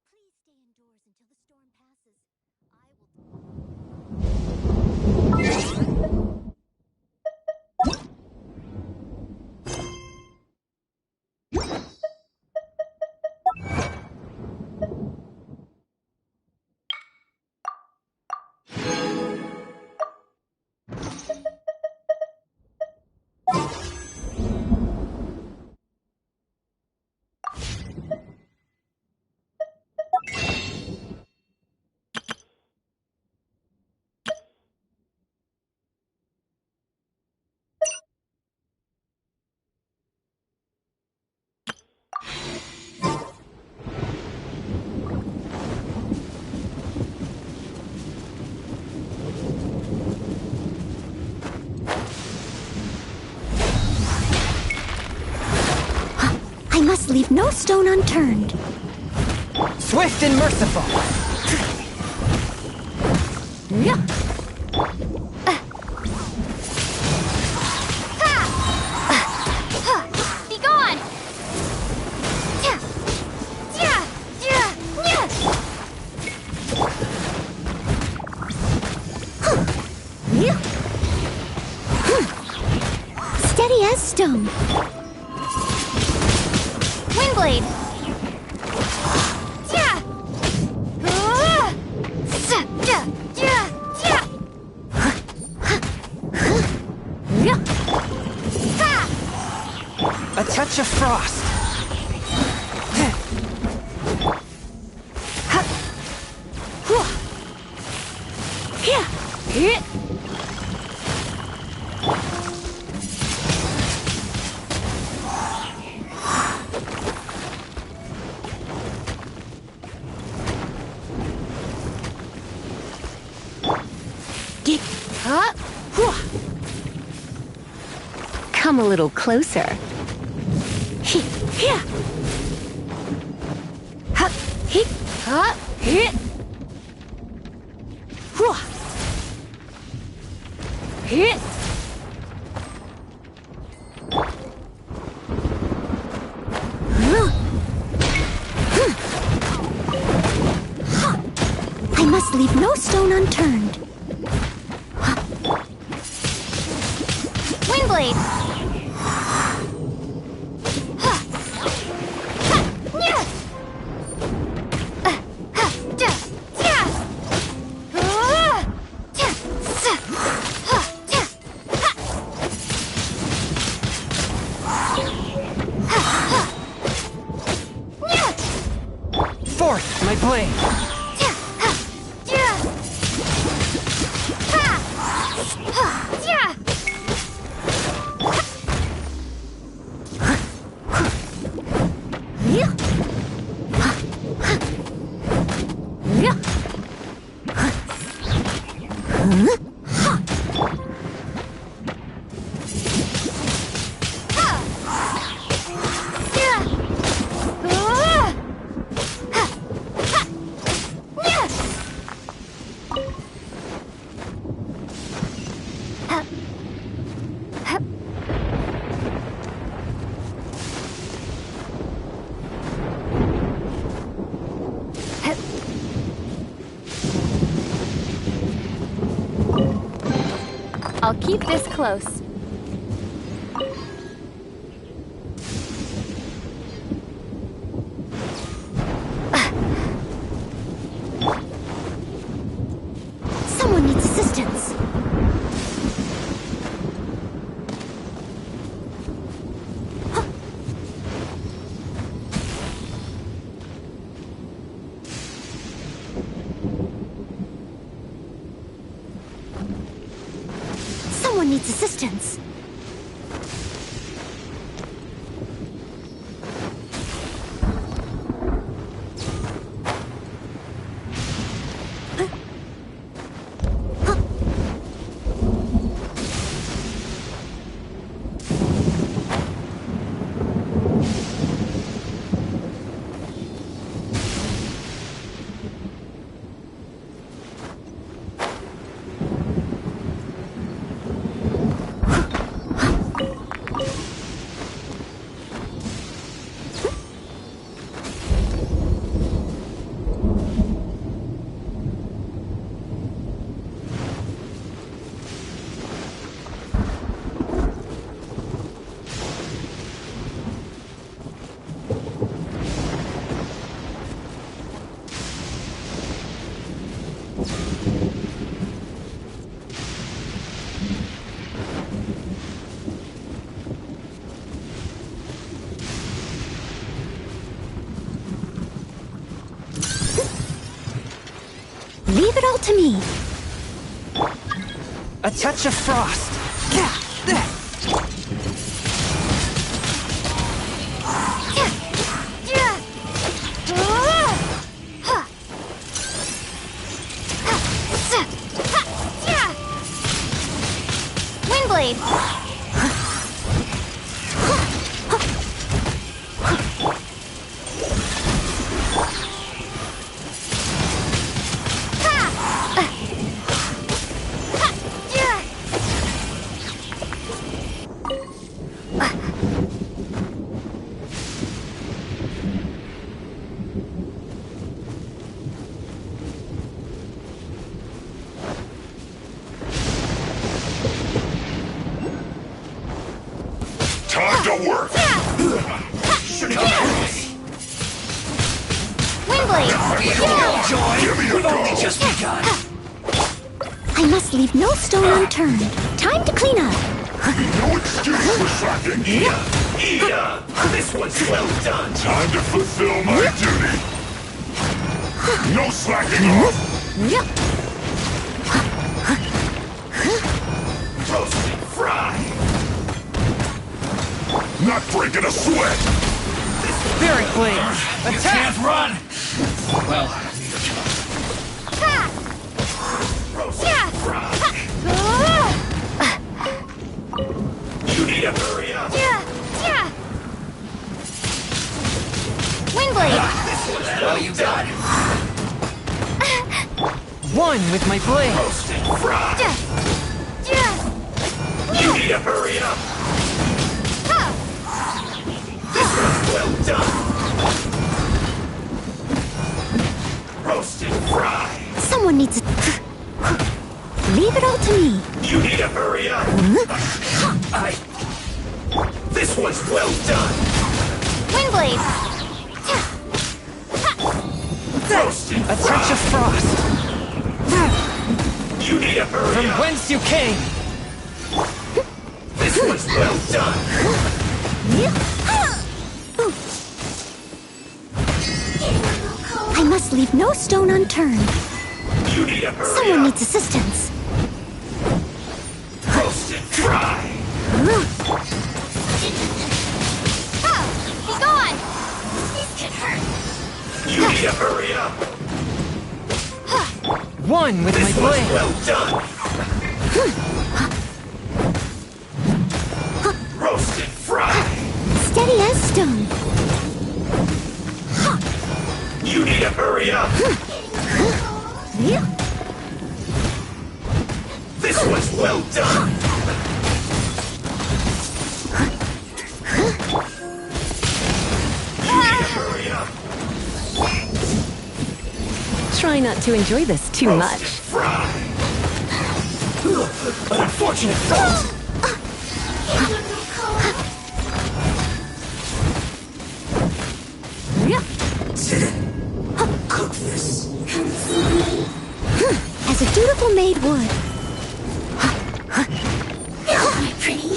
Please stay indoors until the storm passes. I will... I must leave no stone unturned. Swift and merciful! Yeah. Be gone! Stone. Windblade! Yeah! A touch of frost. Come a little closer. I must leave no stone unturned. Windblade! Forth, my blade! I'll keep this close. Someone needs assistance. Someone needs assistance. Leave it all to me. A touch of frost. Windblade! We've only just begun. I must leave no stone unturned. Time to clean up. No excuse for slacking. This one's well done. Time to fulfill my duty. No slacking off. Roast and fry. Not breaking a sweat. Spirit Blade! Attack! Can't run. Well, you need to hurry up. Windblade. Well, you done. One with my blade! Roast and fry. You need to hurry up. This one's well done. Roast and fry. Someone needs to... Leave it all to me. You need to hurry up. This one's well done. Windblade. Roast and A touch of frost! You need to hurry From up. whence you came! This one's well done. I must leave no stone unturned. You need to hurry Someone needs assistance. Roast and fry. Be gone. This can hurt. You need to hurry up. One with my blade! Well done. Roast and fry. Steady as stone. You need to hurry up. This one's well done. You need to hurry up. Try not to enjoy this too much. Fry. An unfortunate fault. Cook this. As a dutiful maid would. My pretty.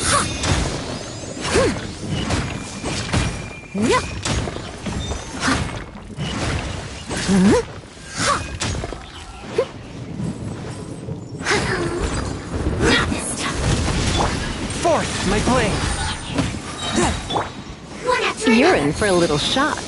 Forth, my blade! You're in for a little shock.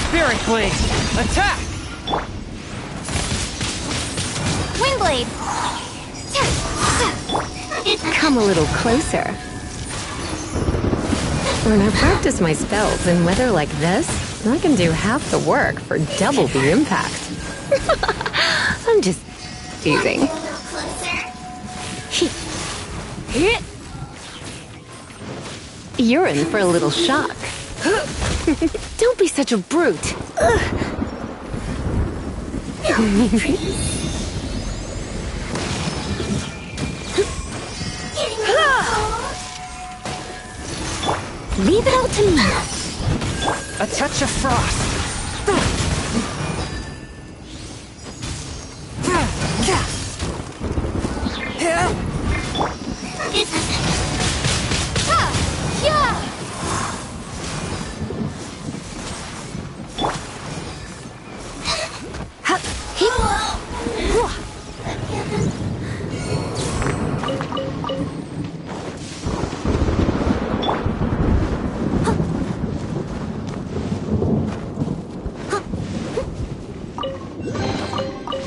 Spirit Blade! Attack! Windblade! Come a little closer. When I practice my spells in weather like this, I can do half the work for double the impact. I'm just teasing. You're in for a little shock. Don't be such a brute. Leave it all to me. A touch of frost!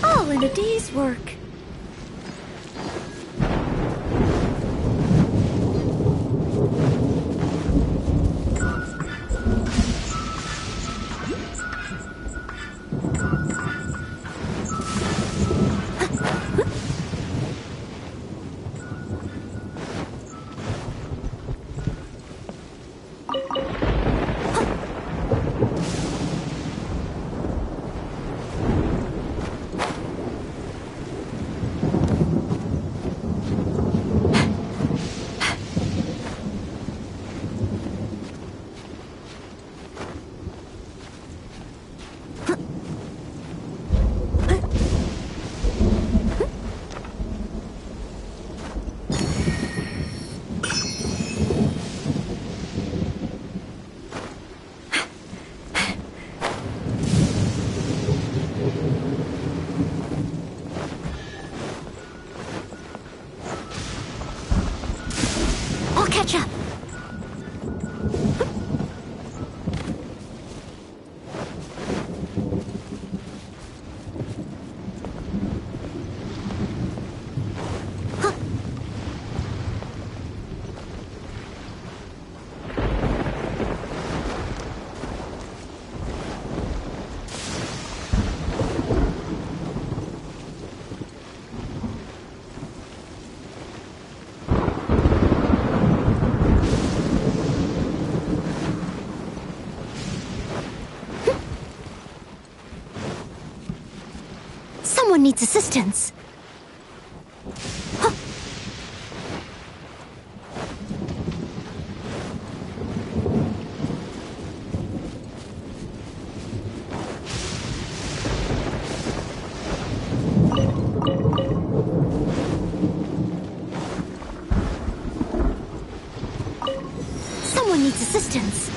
All in a day's work. needs assistance. Someone needs assistance.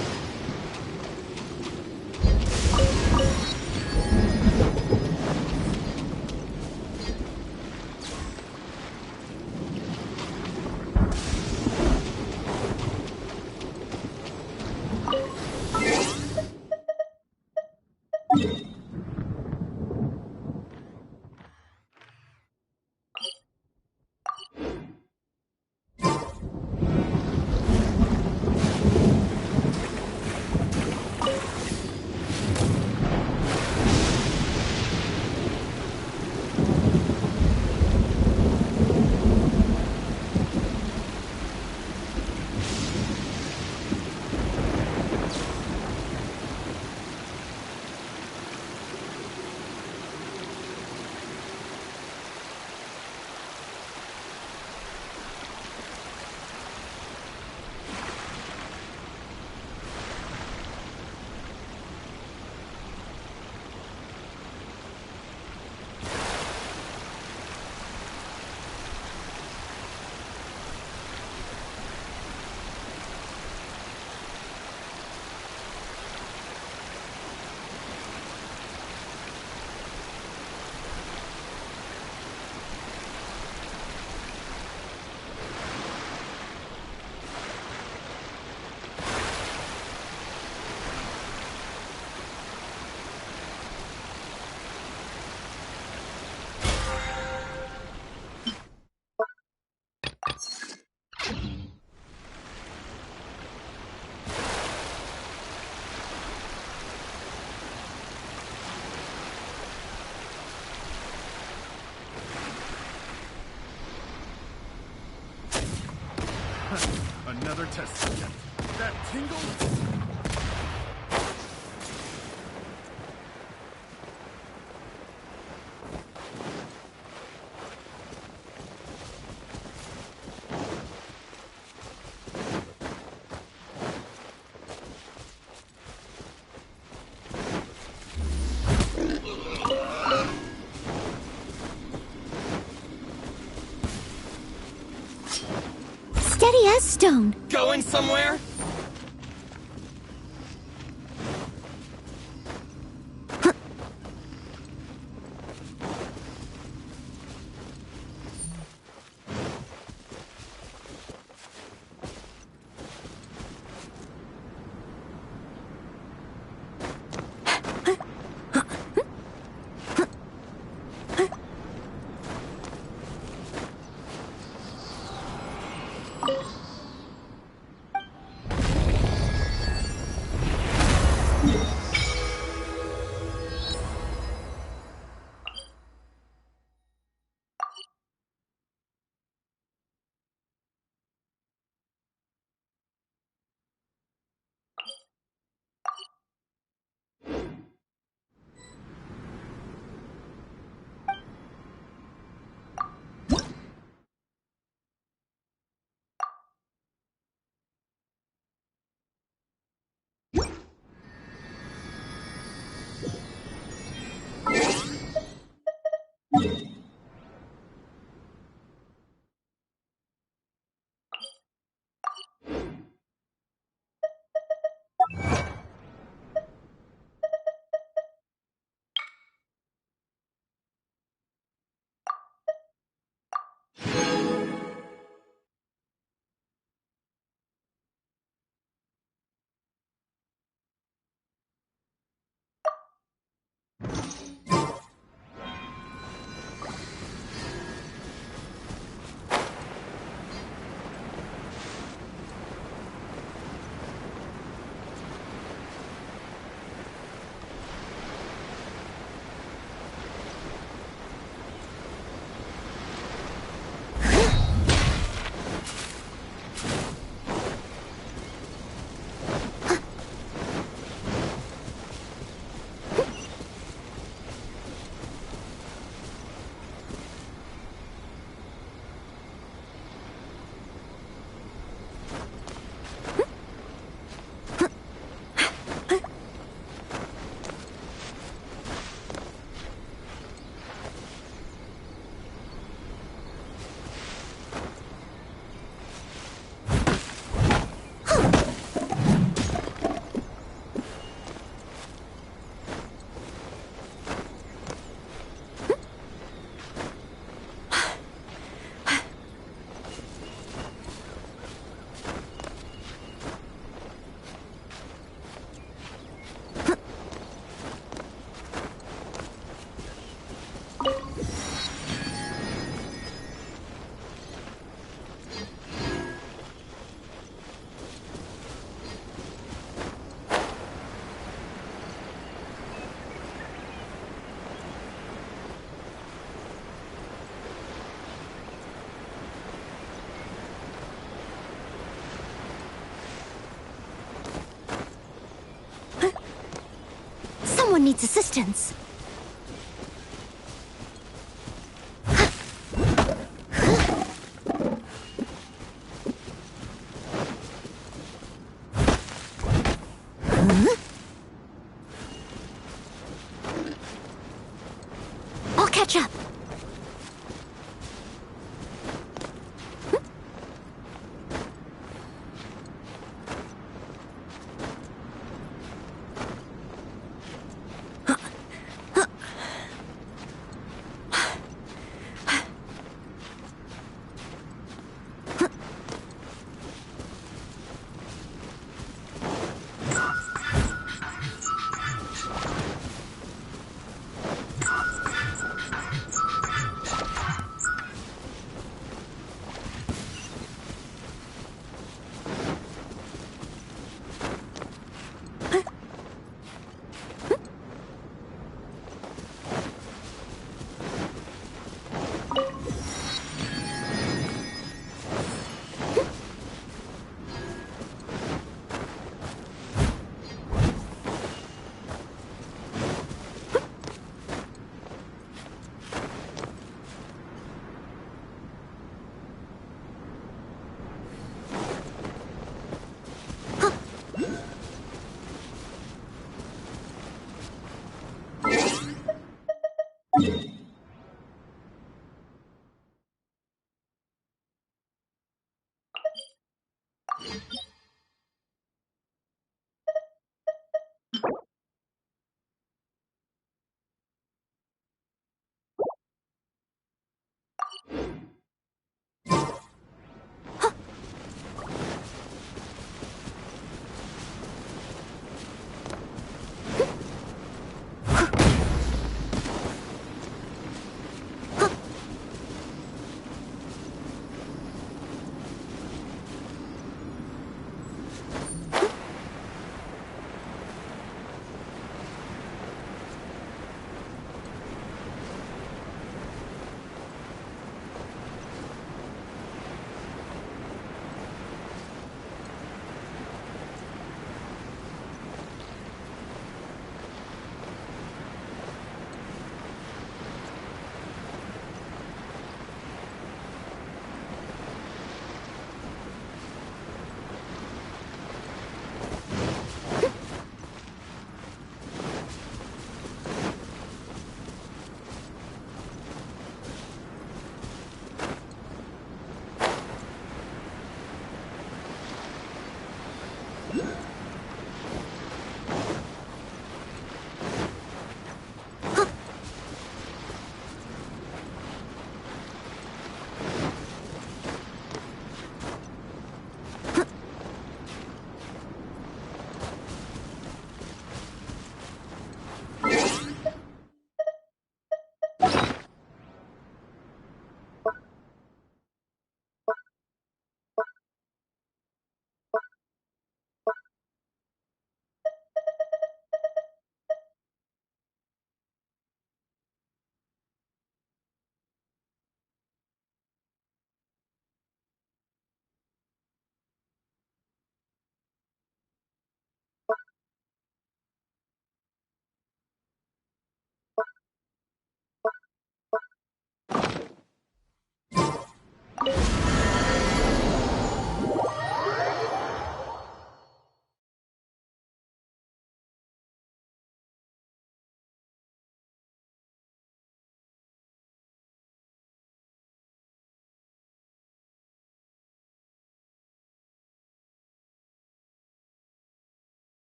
Another test subject. That tingle? Steady as stone. Going somewhere? needs assistance. I'll catch up.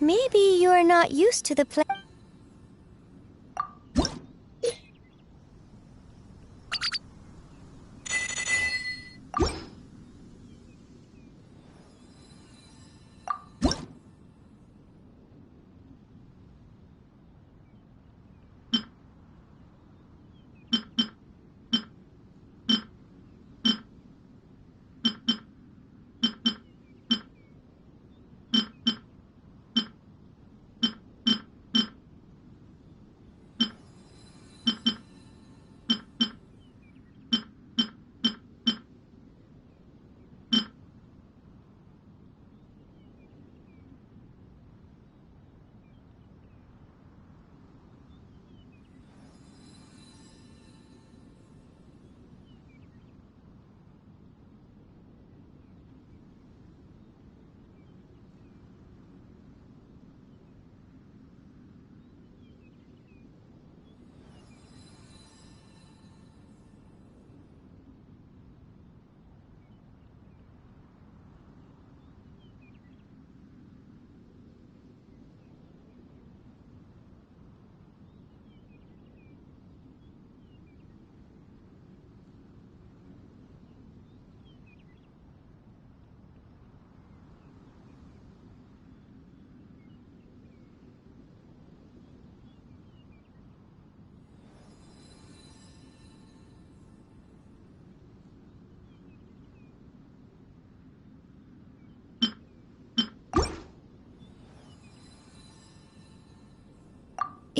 Maybe you're not used to the place.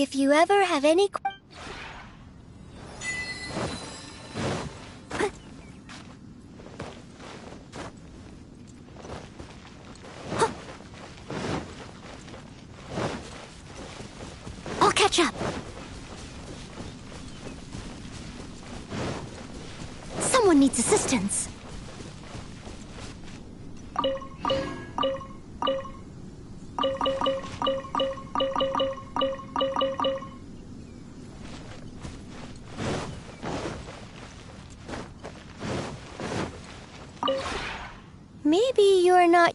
If you ever have any... I'll catch up. Someone needs assistance. Maybe you're not...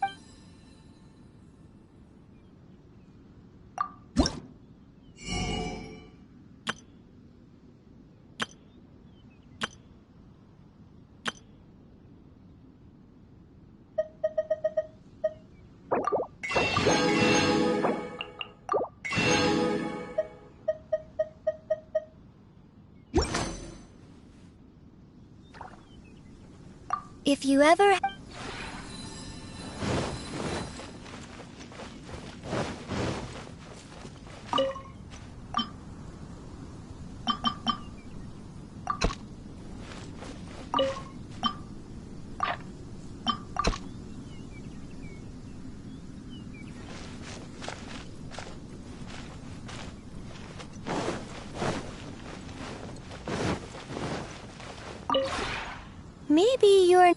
If you ever... Maybe you're...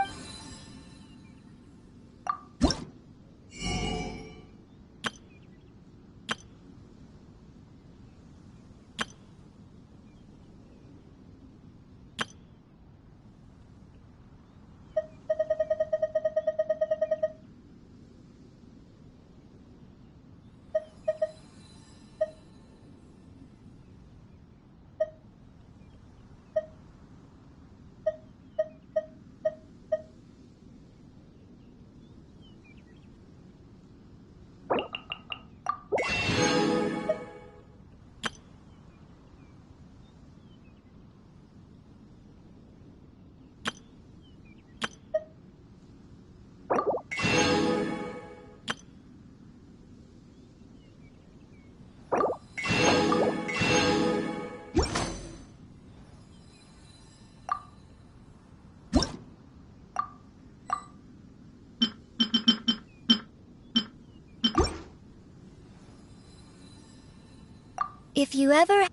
If you ever...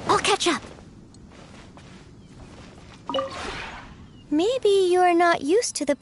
I'll catch up. Maybe you're not used to the...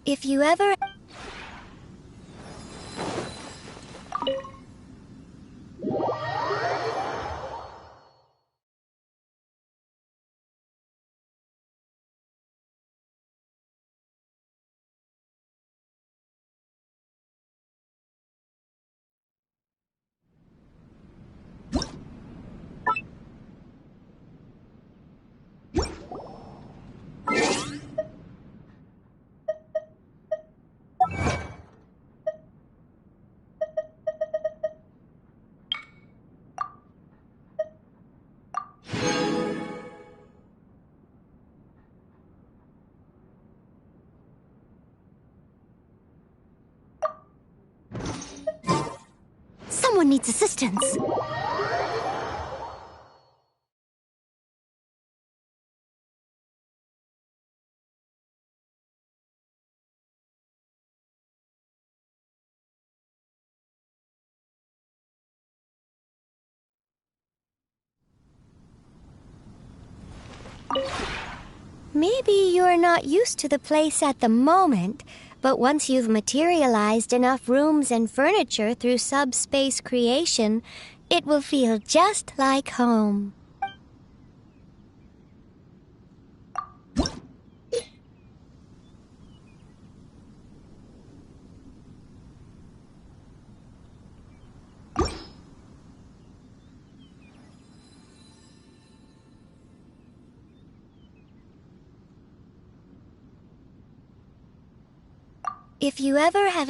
If you ever... Someone needs assistance. Maybe you're not used to the place at the moment, but once you've materialized enough rooms and furniture through subspace creation, it will feel just like home. If you ever have...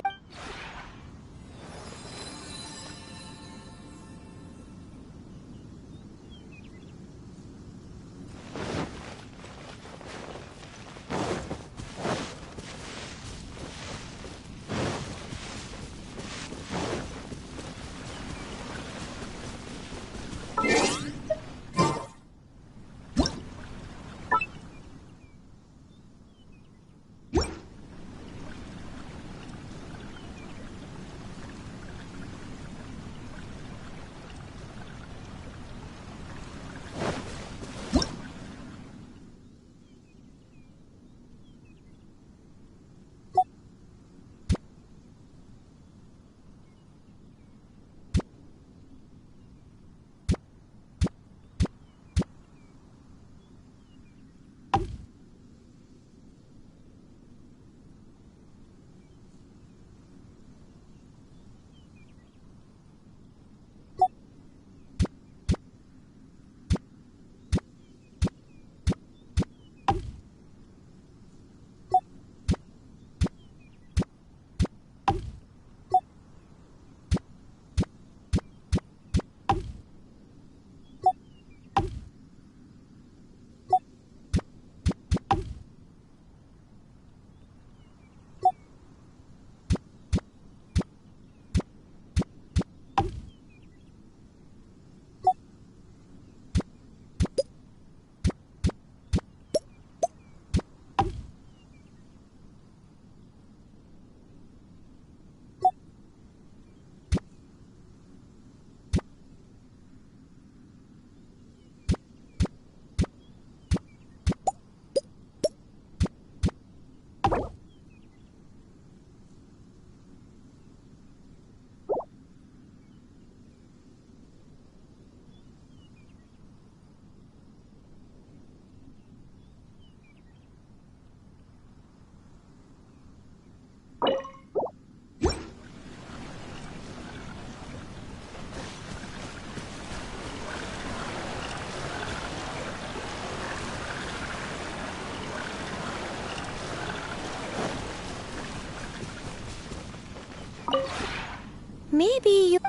maybe you...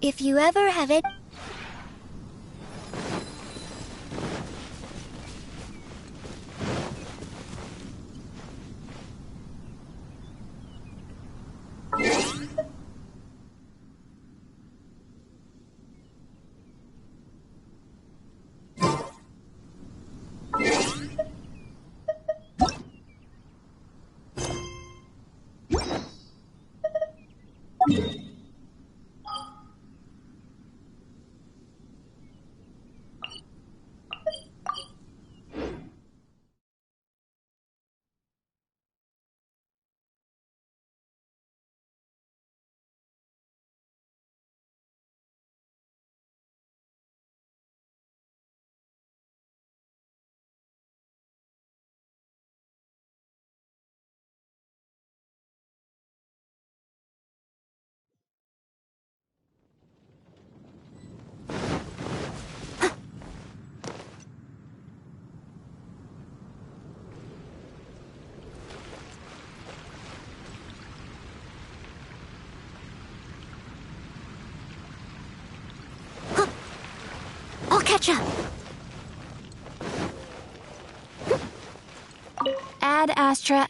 If you ever have it... I'll catch up. Ad Astra.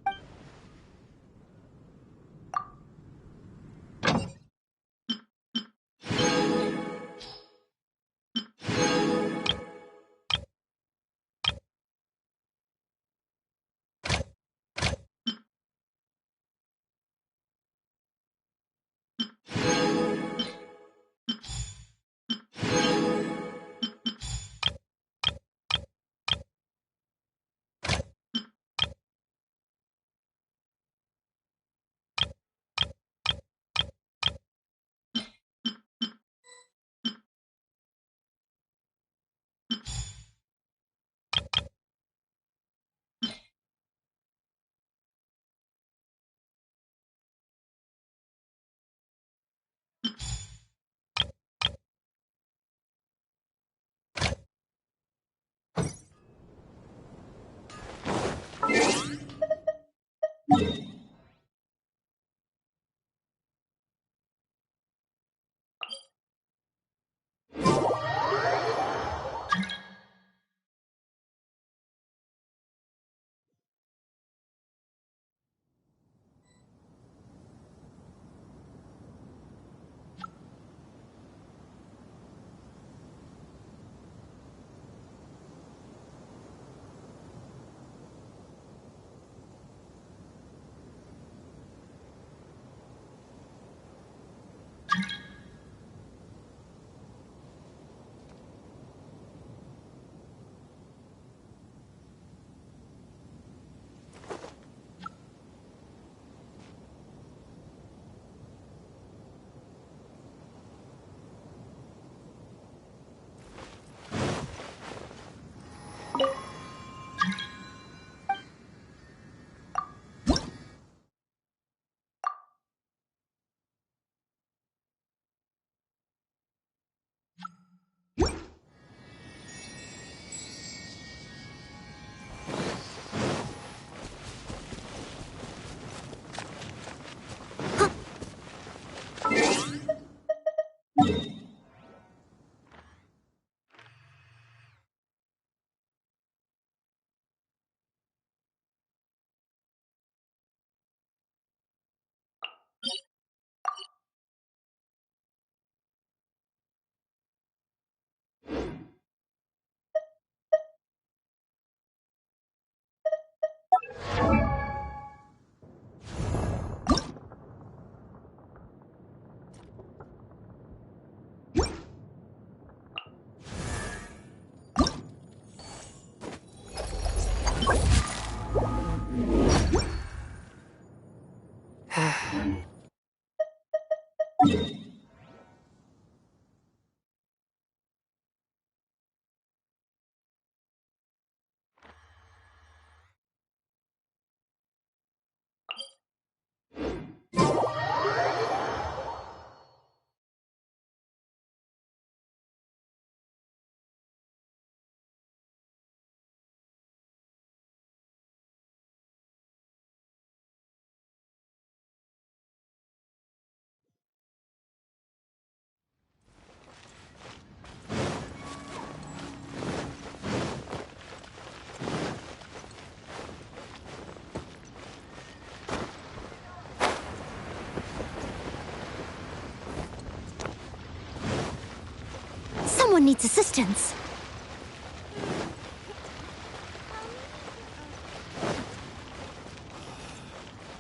needs assistance.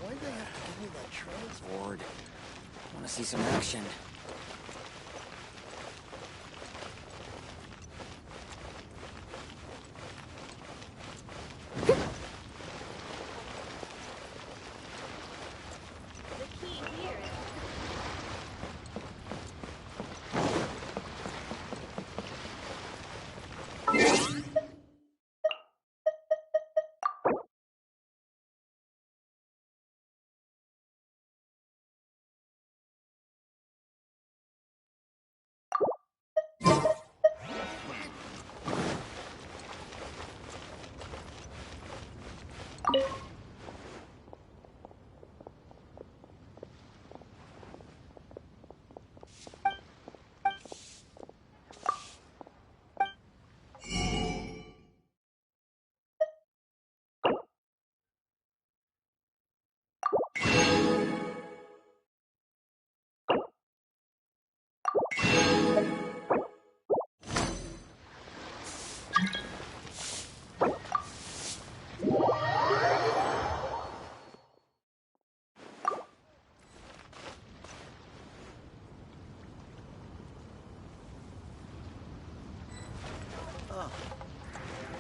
Why'd they have to give me that transport? I want to see some action.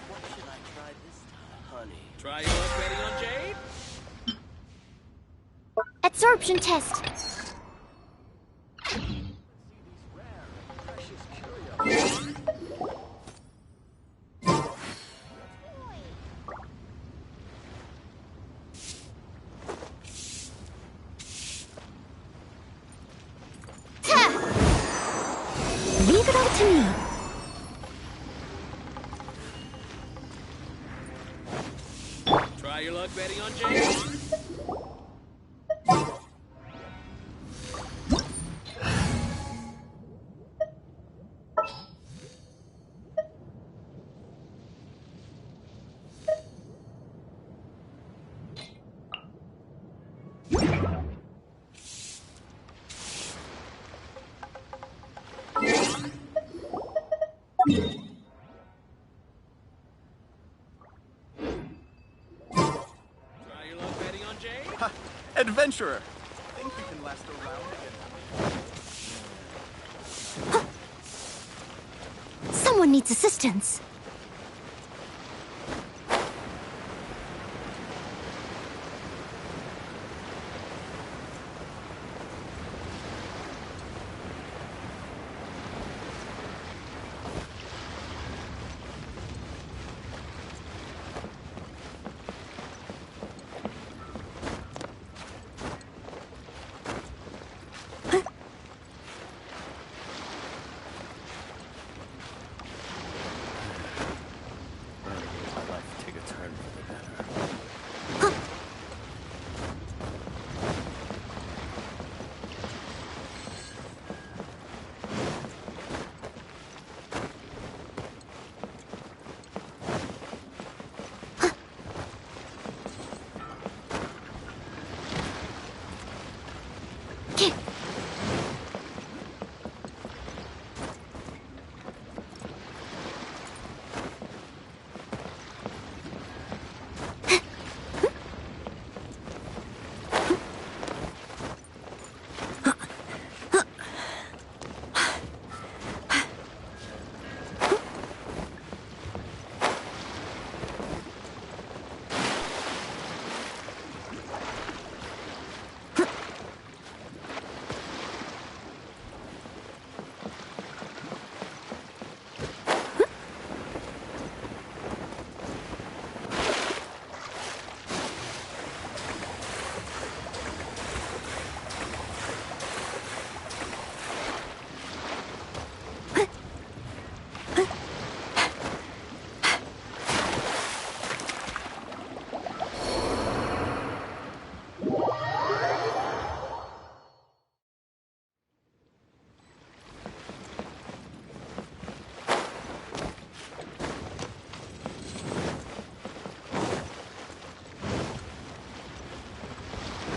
What should I try this time, honey? Try your luck betting on Jade? Absorption test. Leave it all to me. Try your luck betting on Jade? Adventurer! Think you can last around again? Someone needs assistance.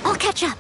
I'll catch up.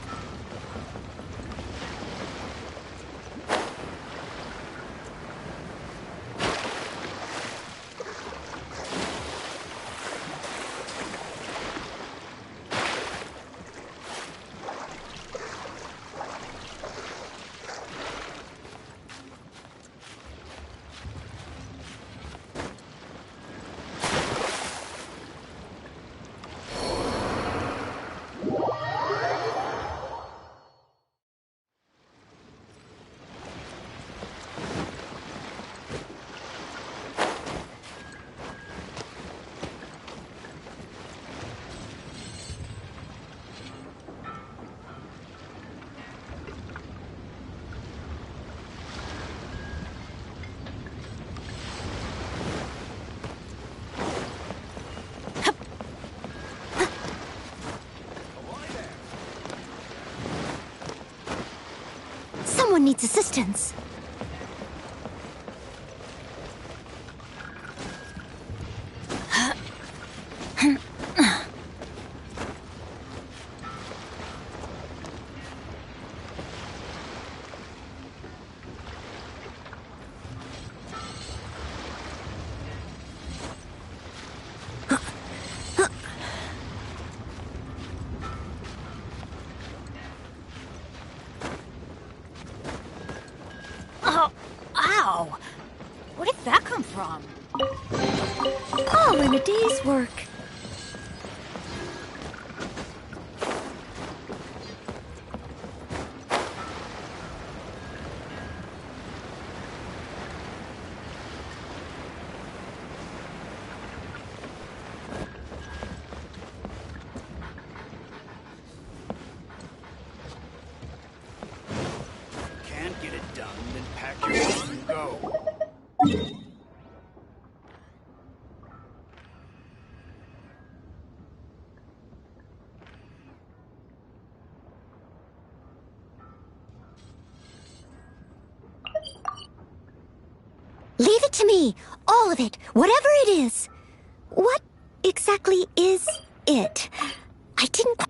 someone needs assistance. Oh, ow! Where did that come from? All in a day's work. Can't get it done, then pack your stuff and go. Leave it to me. All of it. Whatever it is. What exactly is it? I didn't...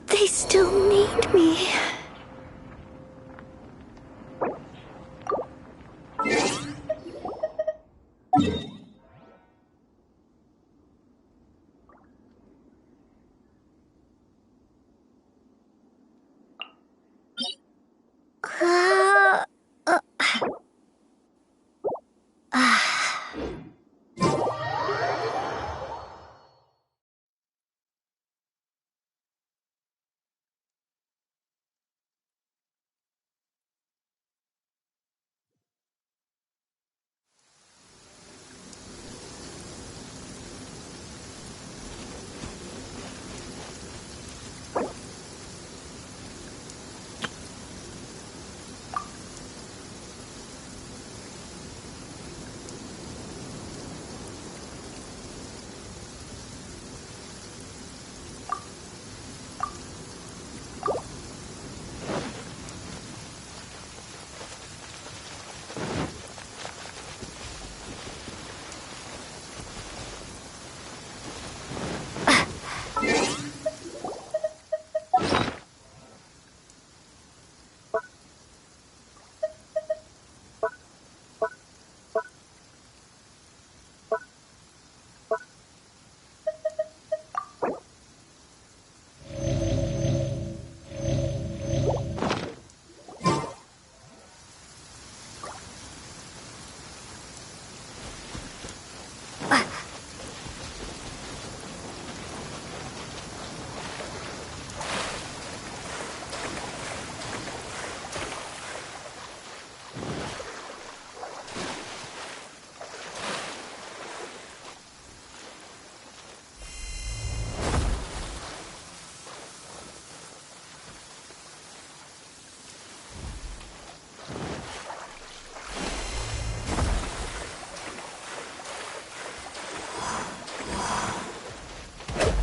They still need me.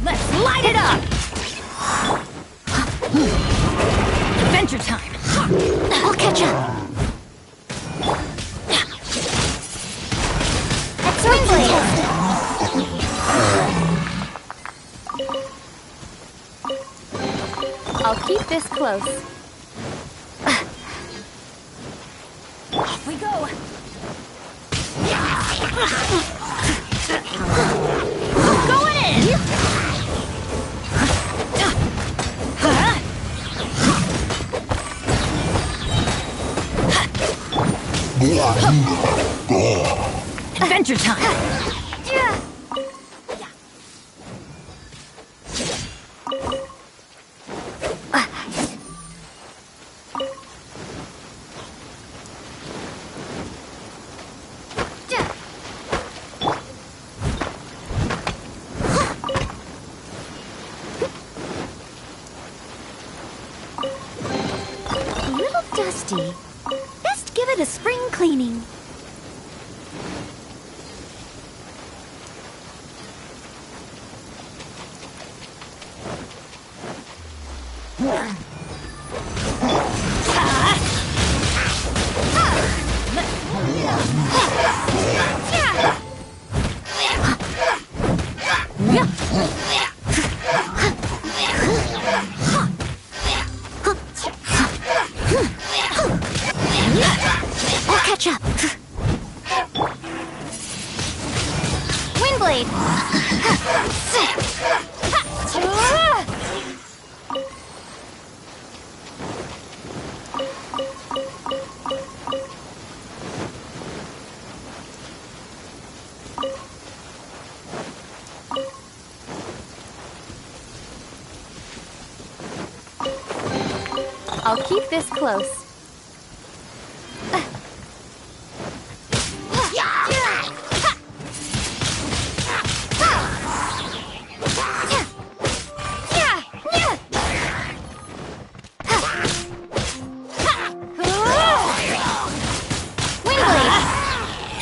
Let's light it up! Adventure time! I'll catch up. I'll keep this close. Going in! Adventure time! A little dusty. Best give it a spring cleaning. I'll catch up. Windblade. I'll keep this close.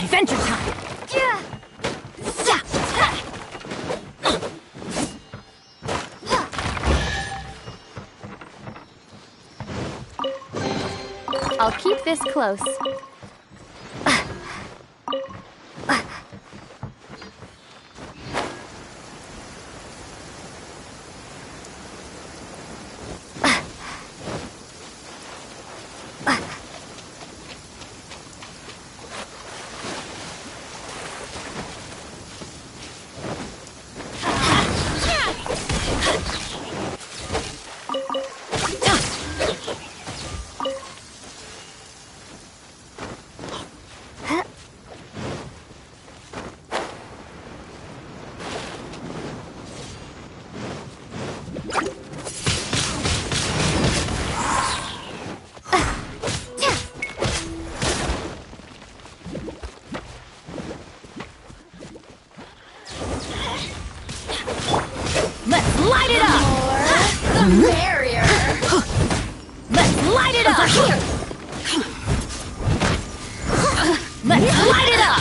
Adventure time! I'll keep this close. Let's light it up! The merrier! Let's light it up! Let's light it up!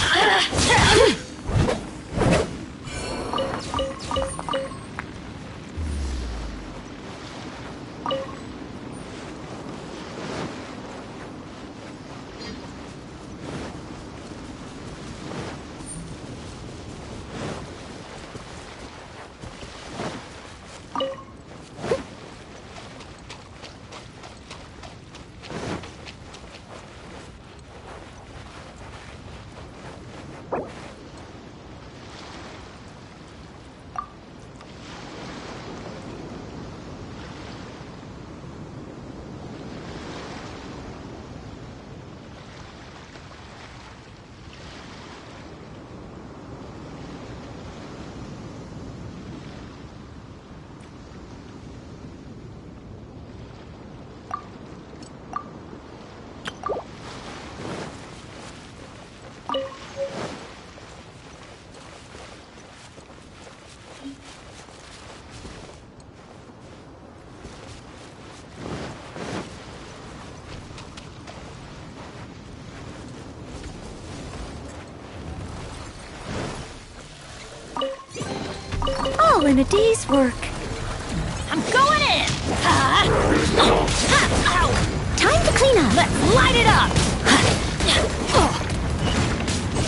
All in a day's work. I'm going in! Time to clean up. Let's light it up!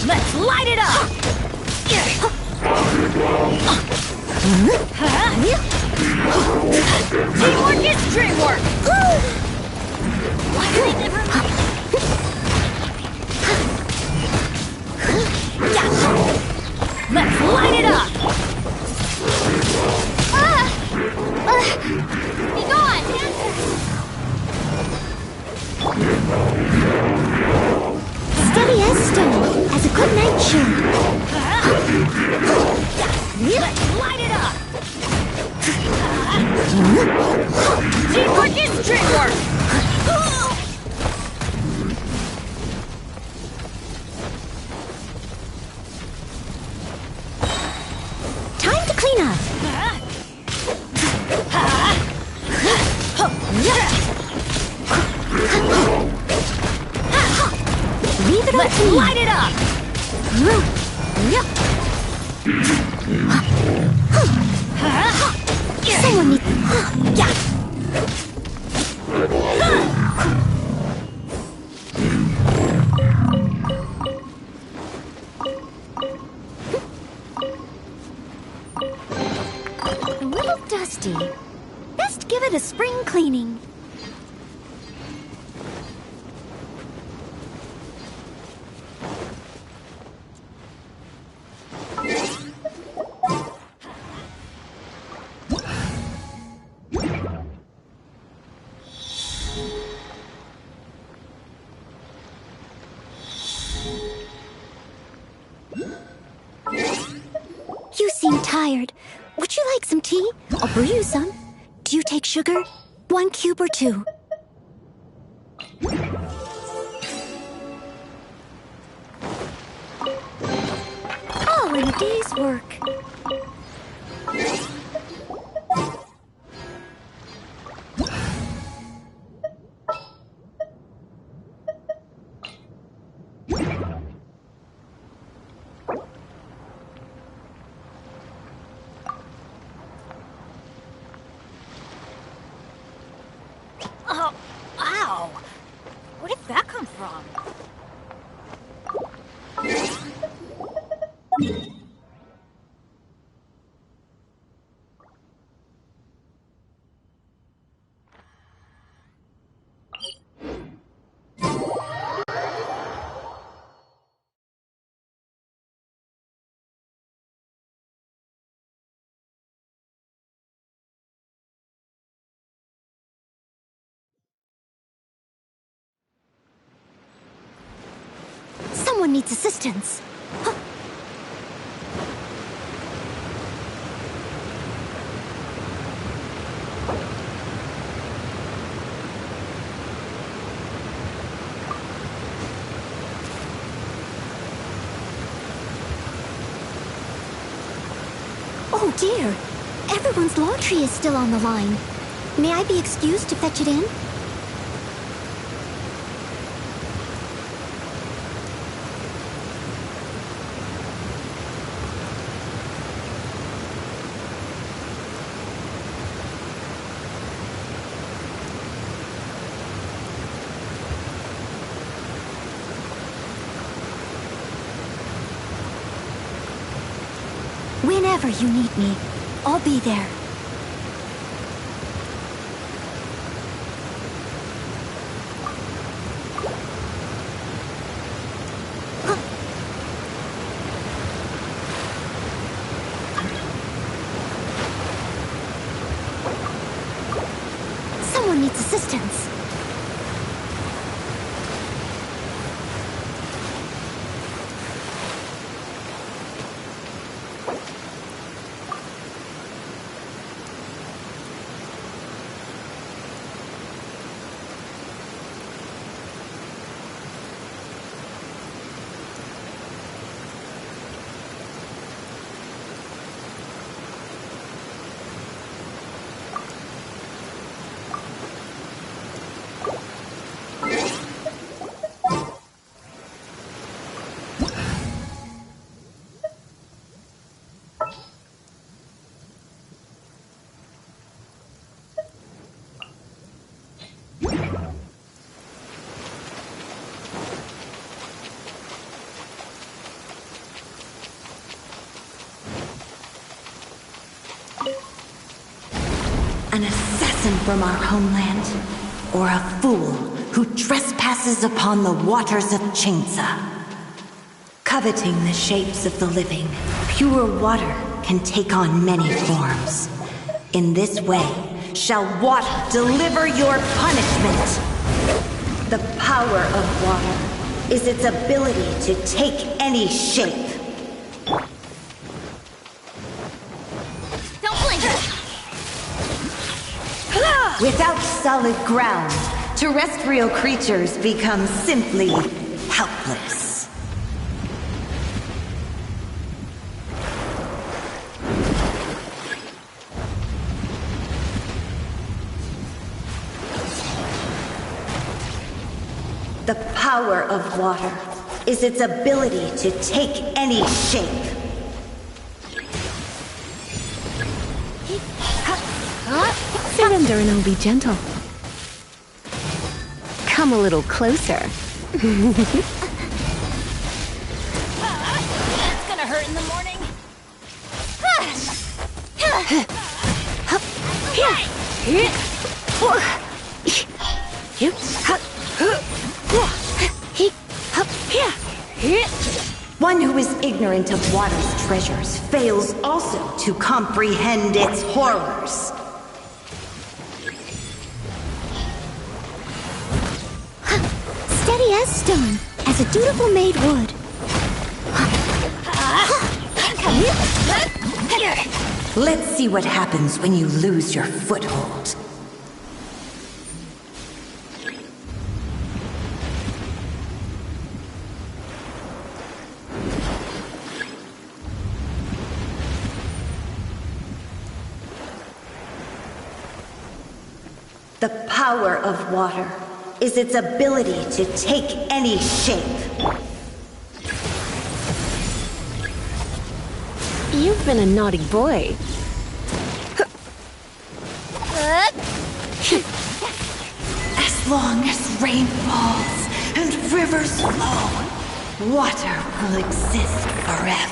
Let's light it up! Teamwork is dreamwork! Why do they never light it up! Be gone! Steady as stone, as a good knight should. Let's light it up! Teamwork is dream work! Time to clean up. Leave it up to me. Light it up! Someone needs... A little dusty. Best give it a spring cleaning. You seem tired. Would you like some tea? I'll brew you some. Do you take sugar? 1 cube or 2? All in a day's work. Oh, ow! Where did that come from? Someone needs assistance. Oh dear! Everyone's laundry is still on the line. May I be excused to fetch it in? Whenever you need me, I'll be there. Someone needs assistance. An assassin from our homeland, or a fool who trespasses upon the waters of Chainsa. Coveting the shapes of the living, pure water can take on many forms. In this way, shall water deliver your punishment. The power of water is its ability to take any shape. Don't blink! Without solid ground, terrestrial creatures become simply helpless. The power of water is its ability to take any shape. Surrender and I'll be gentle. Come a little closer. It's gonna hurt in the morning. One who is ignorant of water's treasures fails also to comprehend its horrors. Steady as stone, as a dutiful maid would. Let's see what happens when you lose your foothold. The power of water is its ability to take any shape. You've been a naughty boy. As long as rain falls and rivers flow, water will exist forever.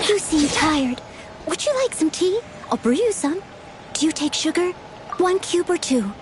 You seem tired. Would you like some tea? I'll brew you some. Do you take sugar? 1 cube or 2?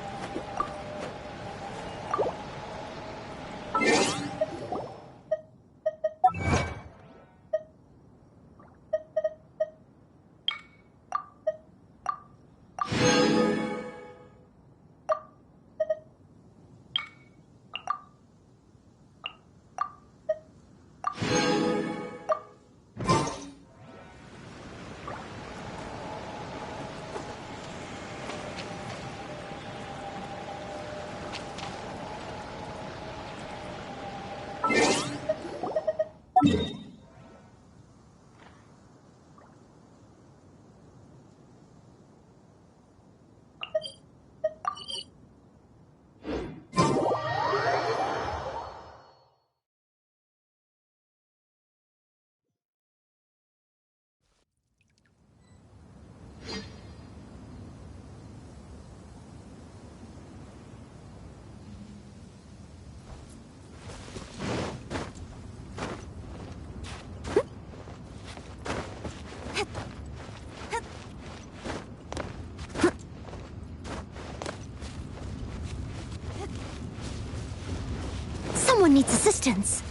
Someone needs assistance.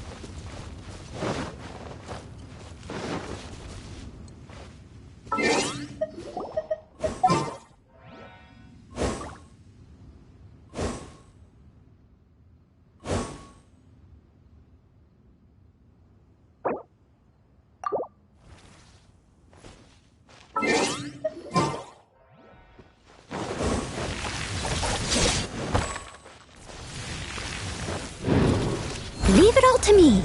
Leave it all to me.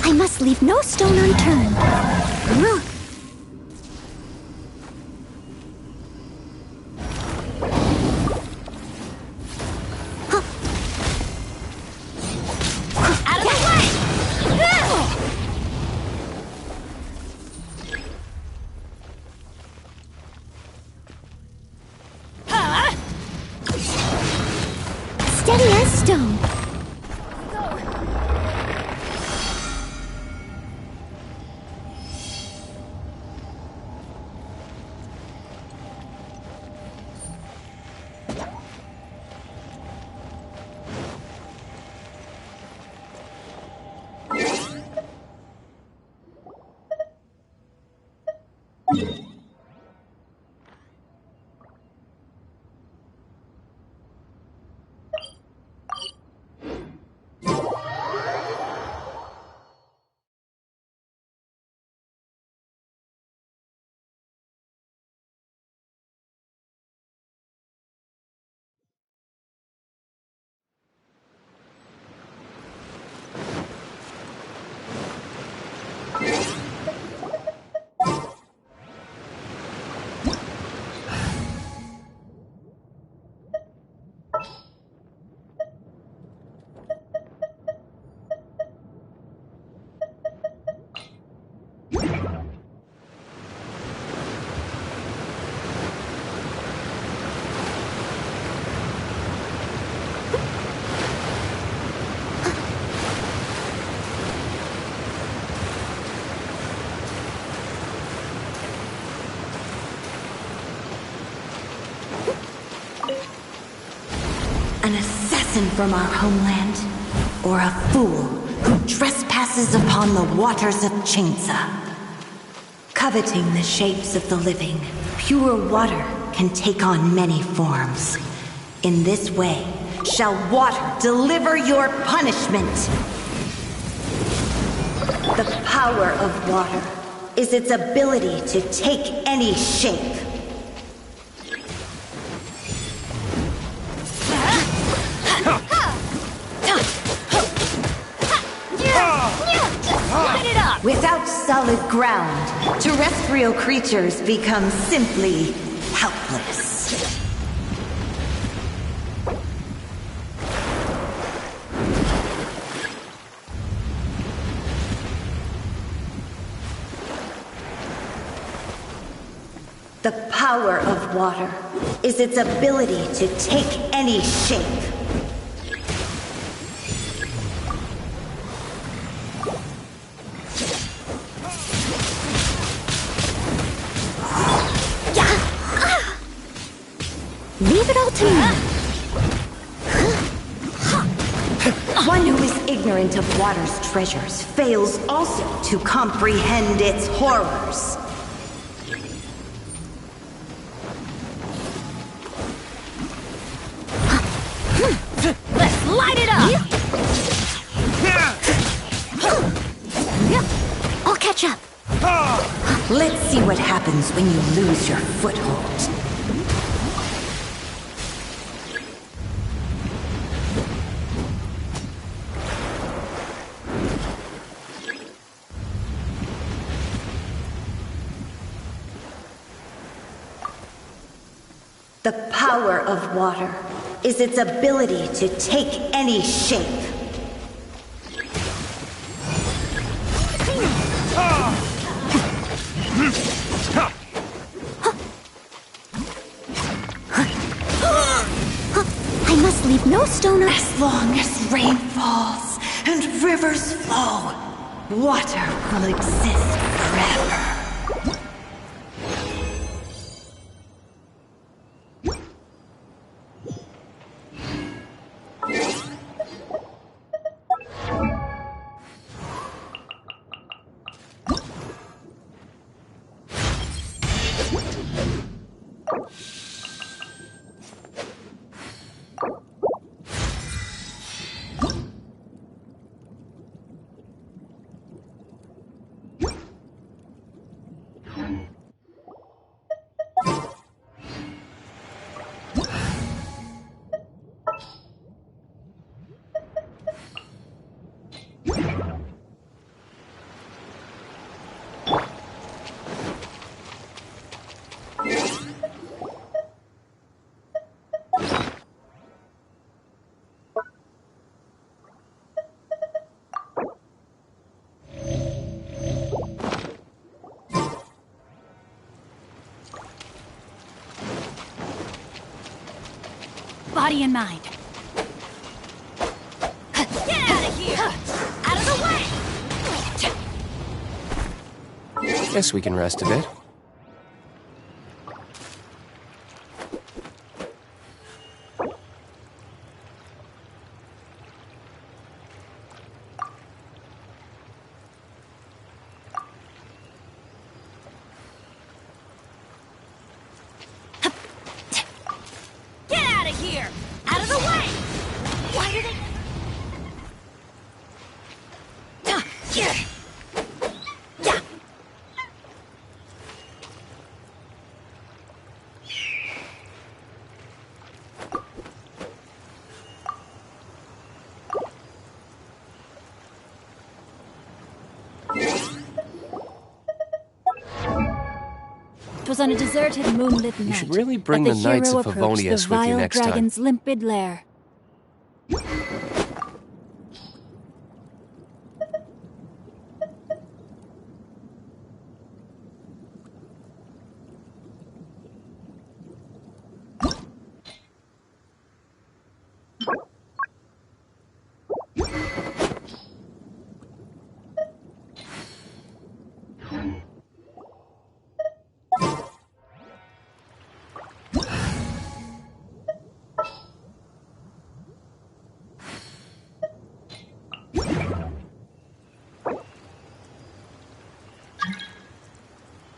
I must leave no stone unturned. Out of the way! Steady as stone. An assassin from our homeland, or a fool who trespasses upon the waters of Chainsa. Coveting the shapes of the living, pure water can take on many forms. In this way, shall water deliver your punishment. The power of water is its ability to take any shape. Without solid ground, terrestrial creatures become simply helpless. The power of water is its ability to take any shape. Leave it all to me. One who is ignorant of water's treasures fails also to comprehend its horrors. Let's light it up! I'll catch up. Let's see what happens when you lose your foothold. The power of water is its ability to take any shape. I must leave no stone unturned. As long as rain falls and rivers flow, water will exist forever. body and mind. Get out of here! Out of the way! Guess we can rest a bit. Get out of here! Out of the way! Why do they... Yeah. It was on a deserted, moonlit night. You should really bring that the Knights hero of approached Favonius the with you vile next time. dragon's limpid lair.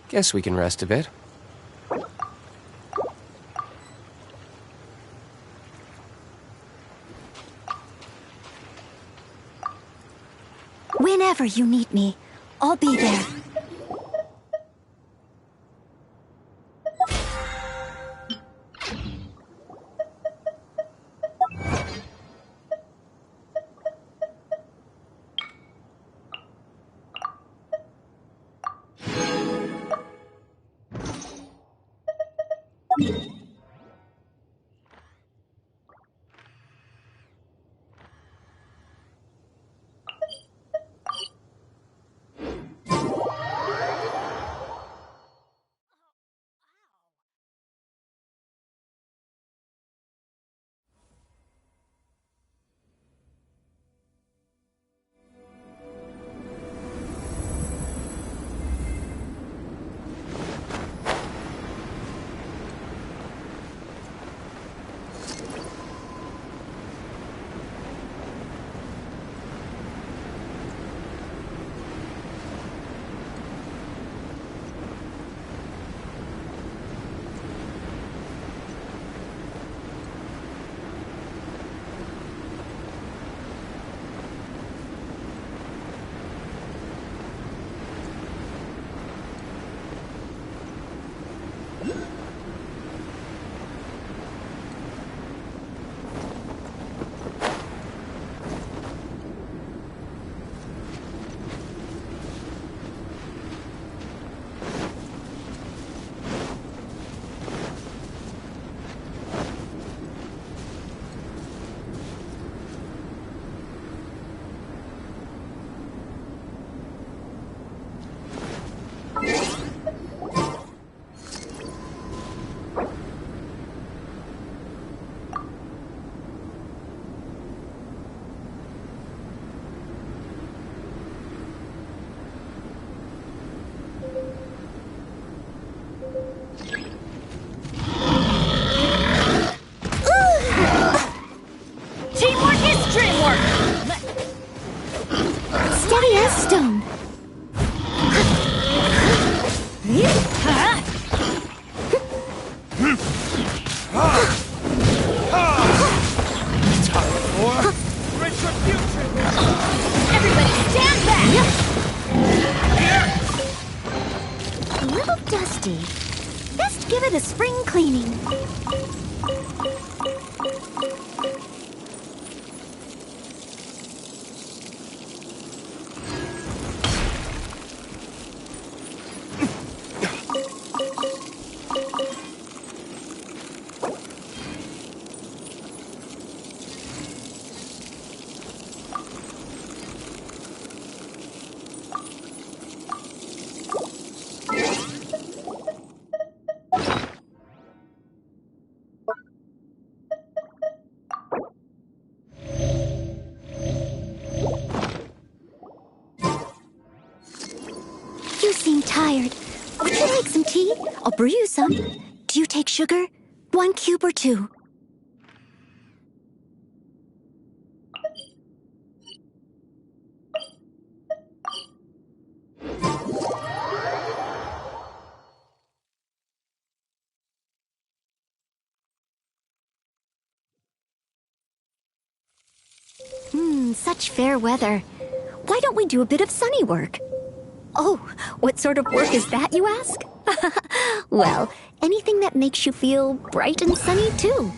Guess we can rest a bit. Whenever you need me, I'll be there. tired. Would you like some tea? I'll brew you some. Do you take sugar? 1 cube or 2? Such fair weather. Why don't we do a bit of sunny work? Oh, what sort of work is that, you ask? Well, anything that makes you feel bright and sunny, too.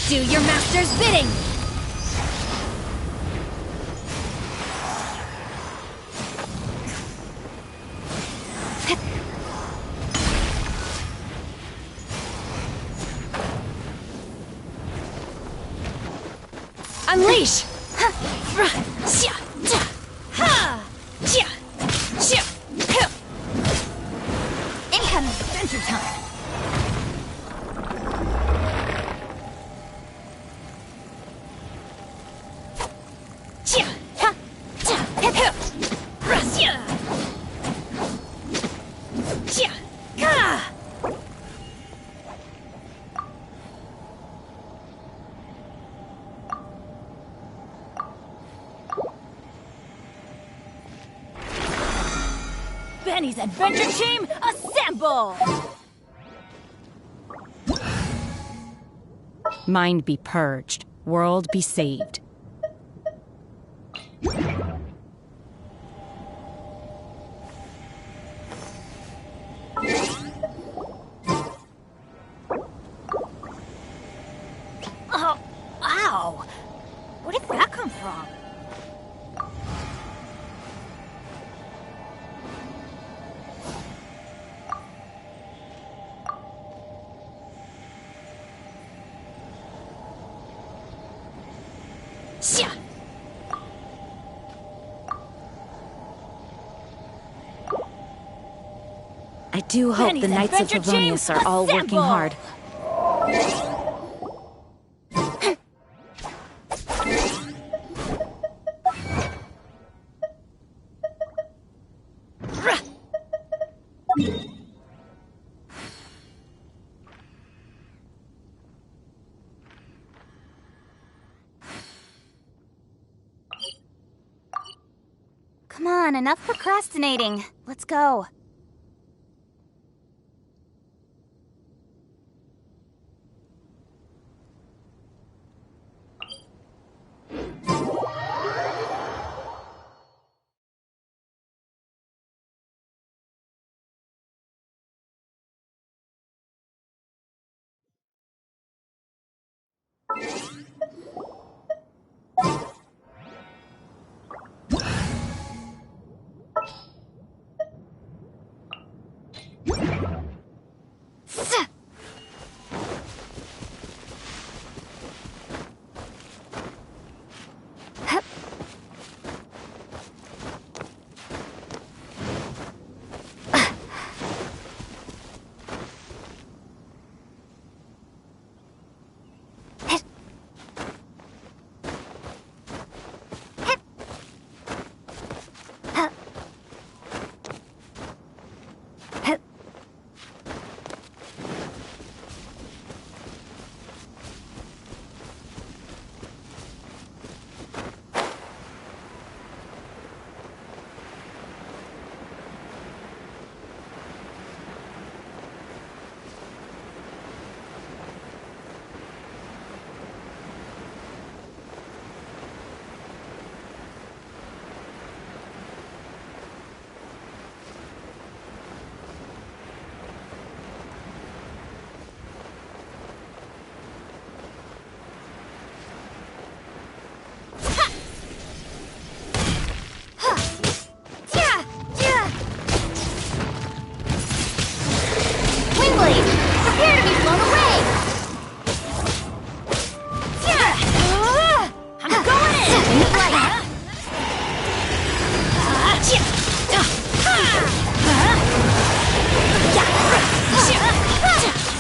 Do your master's bidding! Unleash! Incoming adventure time! Benny's adventure team, assemble! Mind be purged, world be saved. Oh, ow! Where did that come from? I do hope Benny's the Knights of adventure team, Favonius are all working assemble! hard. Come on, enough procrastinating. Let's go.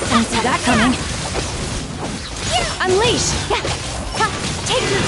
Didn't see that coming. Unleash! Take me!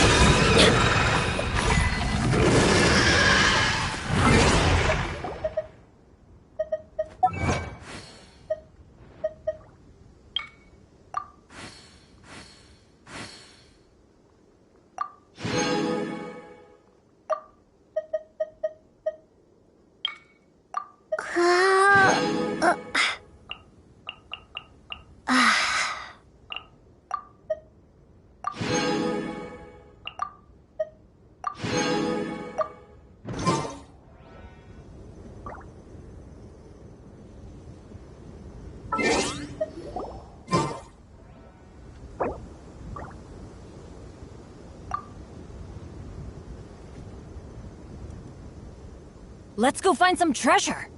Let's go find some treasure.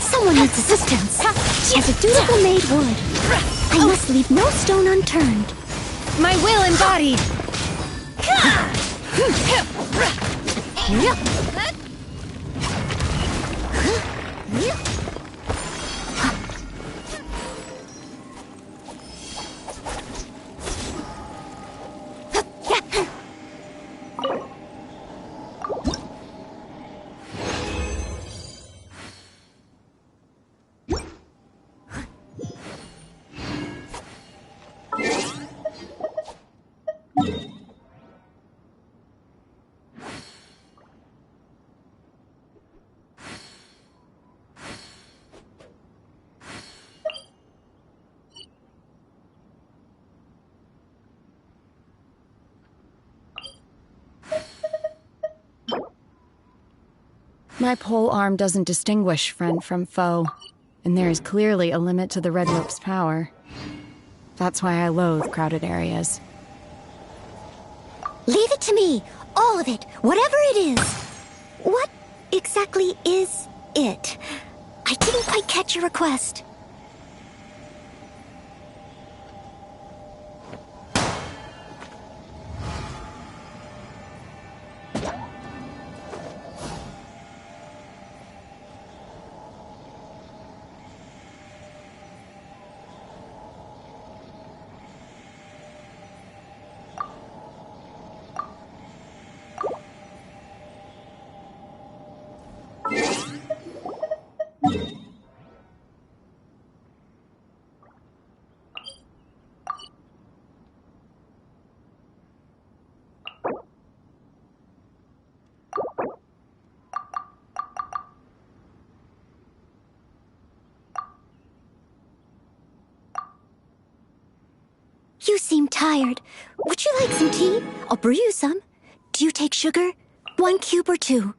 Someone needs assistance. As a dutiful maid would, I must leave no stone unturned. My will embodied. My pole arm doesn't distinguish friend from foe, and there is clearly a limit to the red rope's power. That's why I loathe crowded areas. Leave it to me. All of it. Whatever it is. What exactly is it? I didn't quite catch your request. seem tired. Would you like some tea? I'll brew you some. Do you take sugar? 1 cube or 2?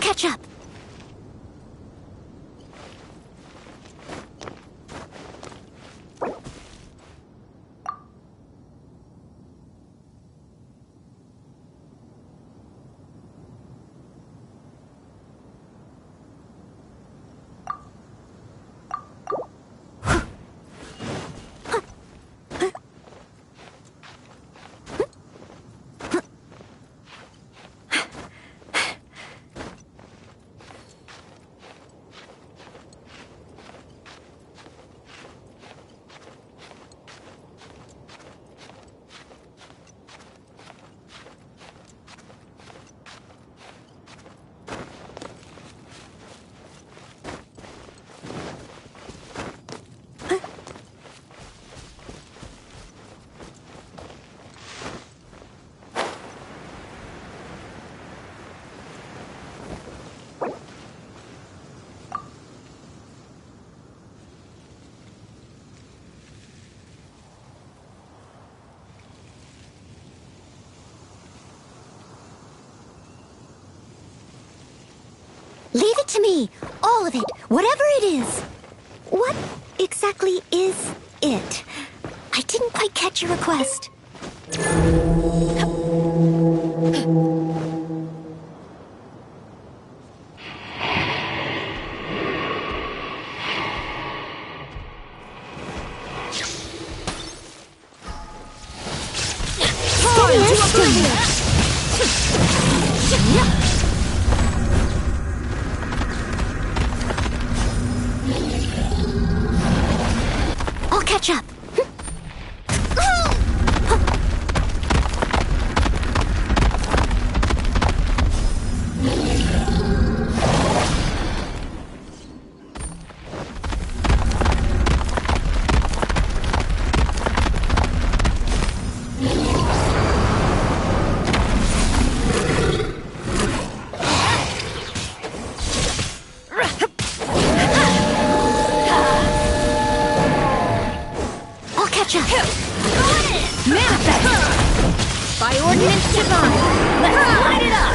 Catch up. Leave it to me. All of it. Whatever it is. What exactly is it? I didn't quite catch your request. catch up. I'll catch up. Manifest! By ordinance divine, let's light it up!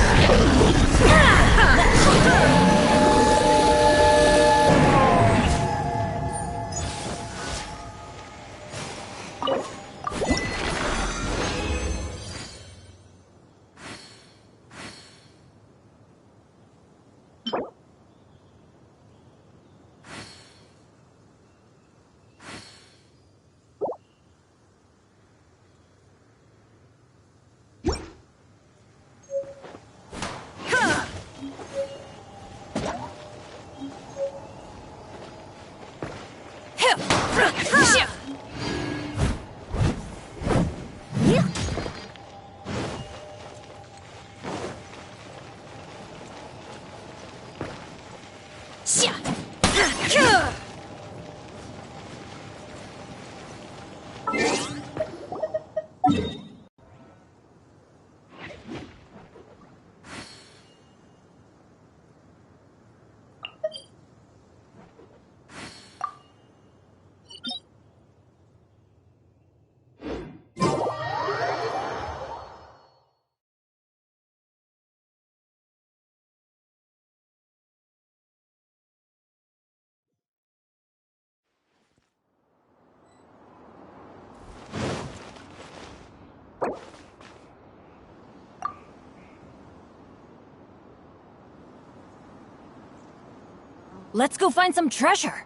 Let's go find some treasure.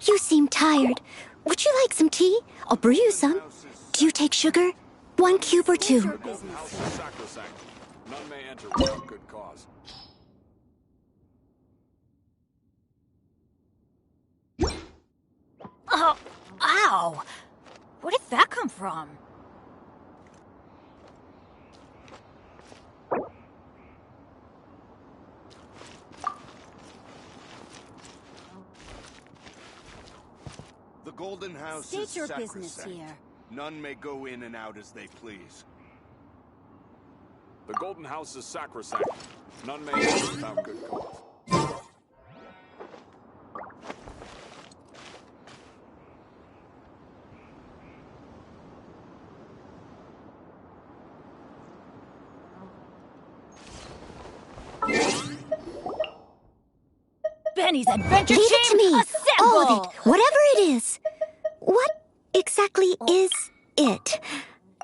You seem tired. Would you like some tea? I'll brew you some. Do you take sugar? 1 cube or 2? House is sacrosanct. None may enter without good cause. Oh, ow! Where did that come from? The Golden House State is your sacrosanct. business here. None may go in and out as they please. The Golden House is sacrosanct. None may enter without good cause. Benny's adventure Leave team it to me. assemble! All of it. Whatever it is. What exactly is it?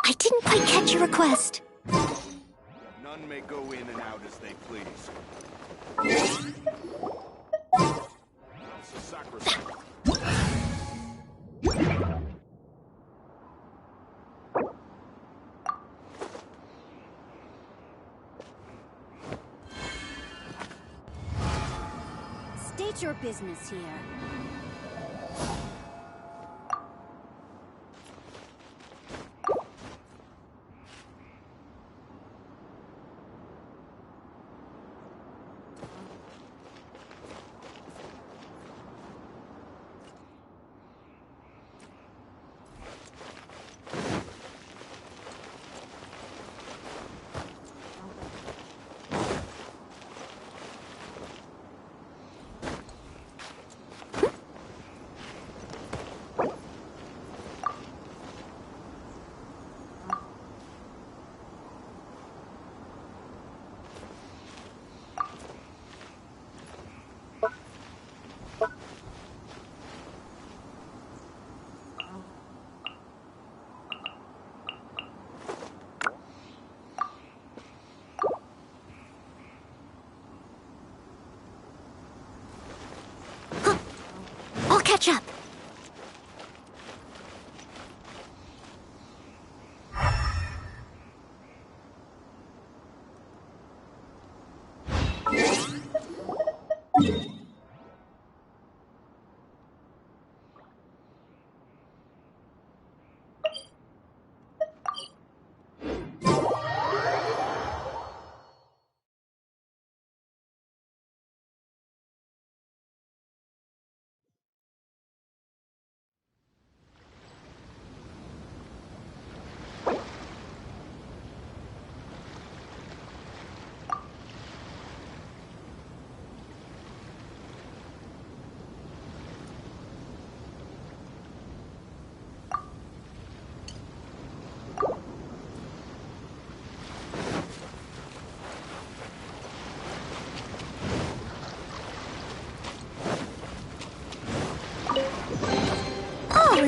I didn't quite catch your request. None may go in and out as they please. House is sacrosanct. State your business here. I'll catch up.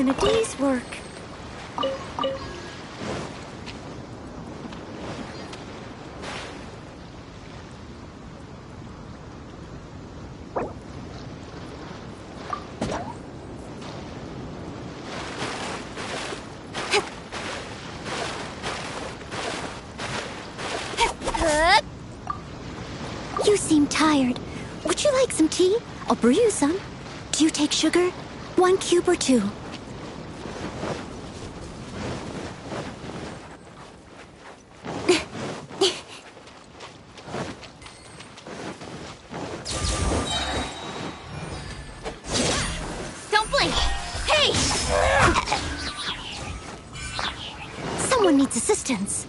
than a day's work. You seem tired. Would you like some tea? I'll brew you some. Do you take sugar? 1 cube or 2? Don't blink! Hey! Someone needs assistance.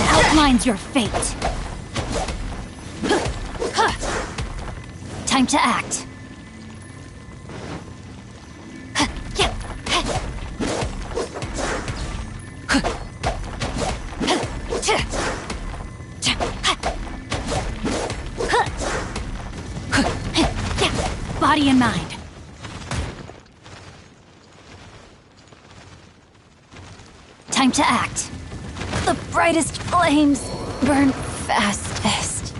Outlines your fate. Time to act. Body and mind. Time to act. The brightest flames burn fastest.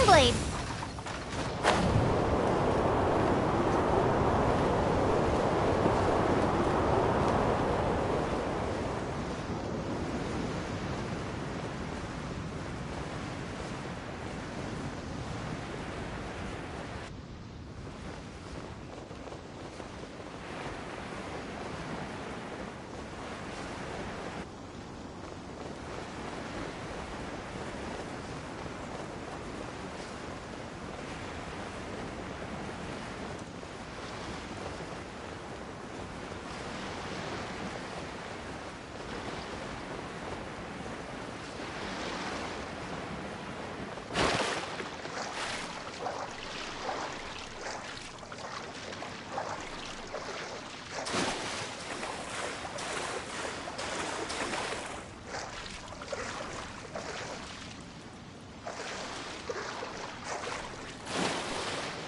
Keyblade!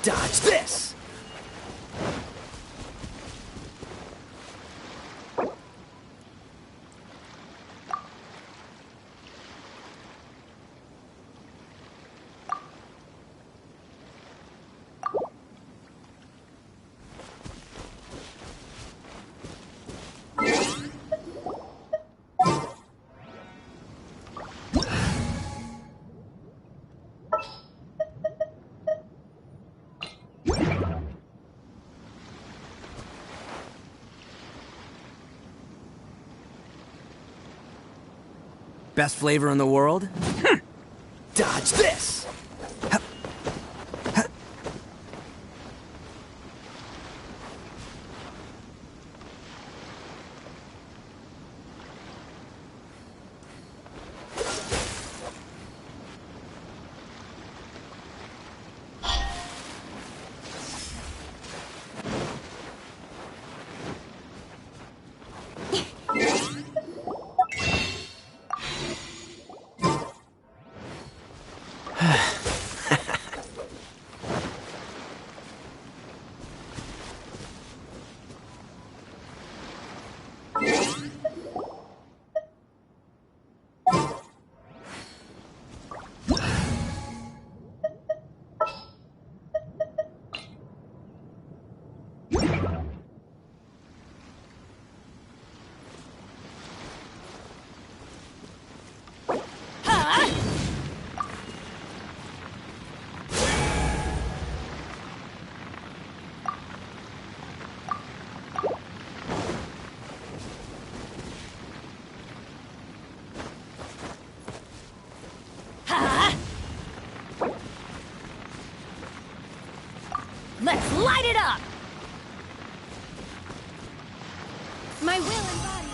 Dodge this! Best flavor in the world? Dodge this! Let's light it up! My will and body.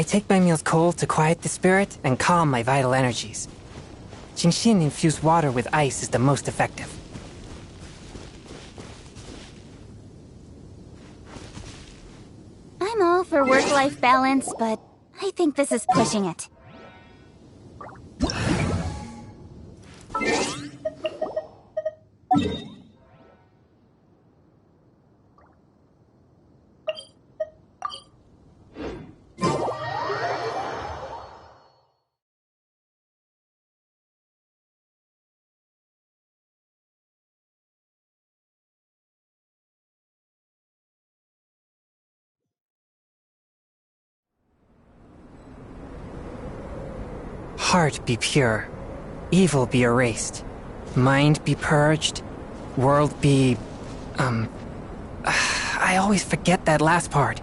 take my meals cold to quiet the spirit and calm my vital energies. Genshin infused water with ice is the most effective. I'm all for work-life balance, but I think this is pushing it. Heart be pure, evil be erased, mind be purged, world be... I always forget that last part.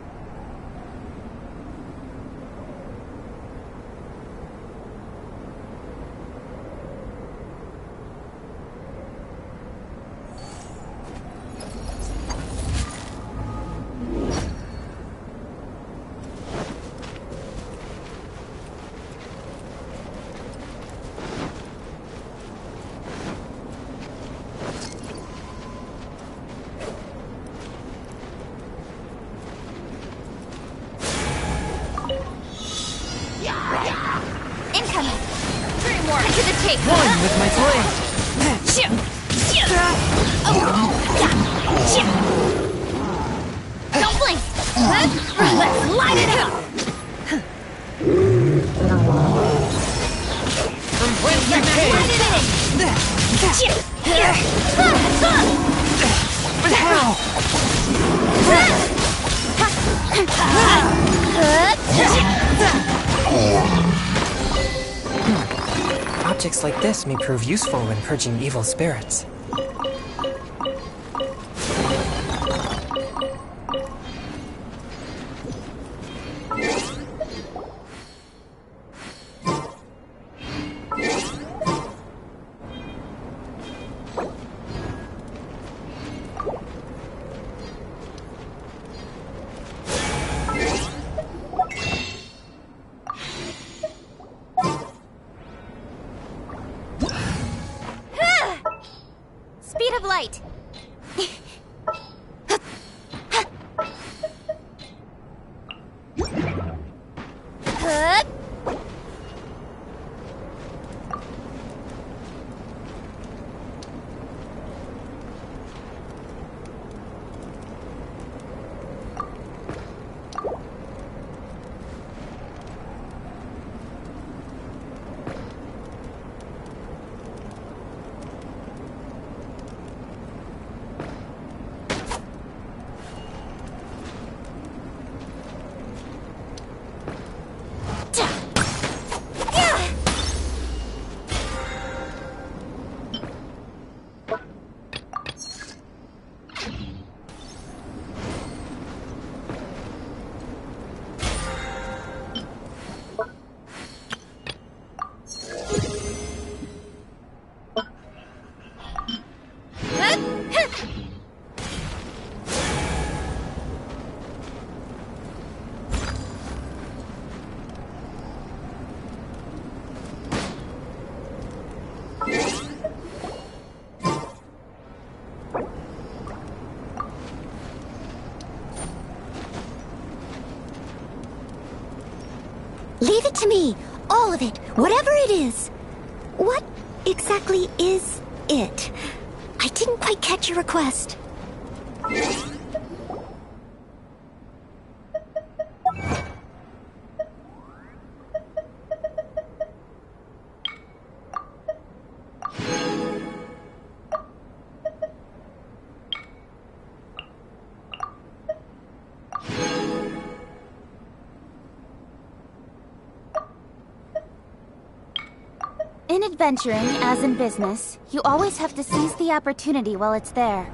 Incoming! Dreamwork! To the tape! One with my blade! Don't blink! Let's light it up! From whence you came! But how? Objects like this may prove useful when purging evil spirits. Speed of light! Leave it to me. All of it. Whatever it is. What exactly is it? I didn't quite catch your request. In adventuring, as in business, you always have to seize the opportunity while it's there.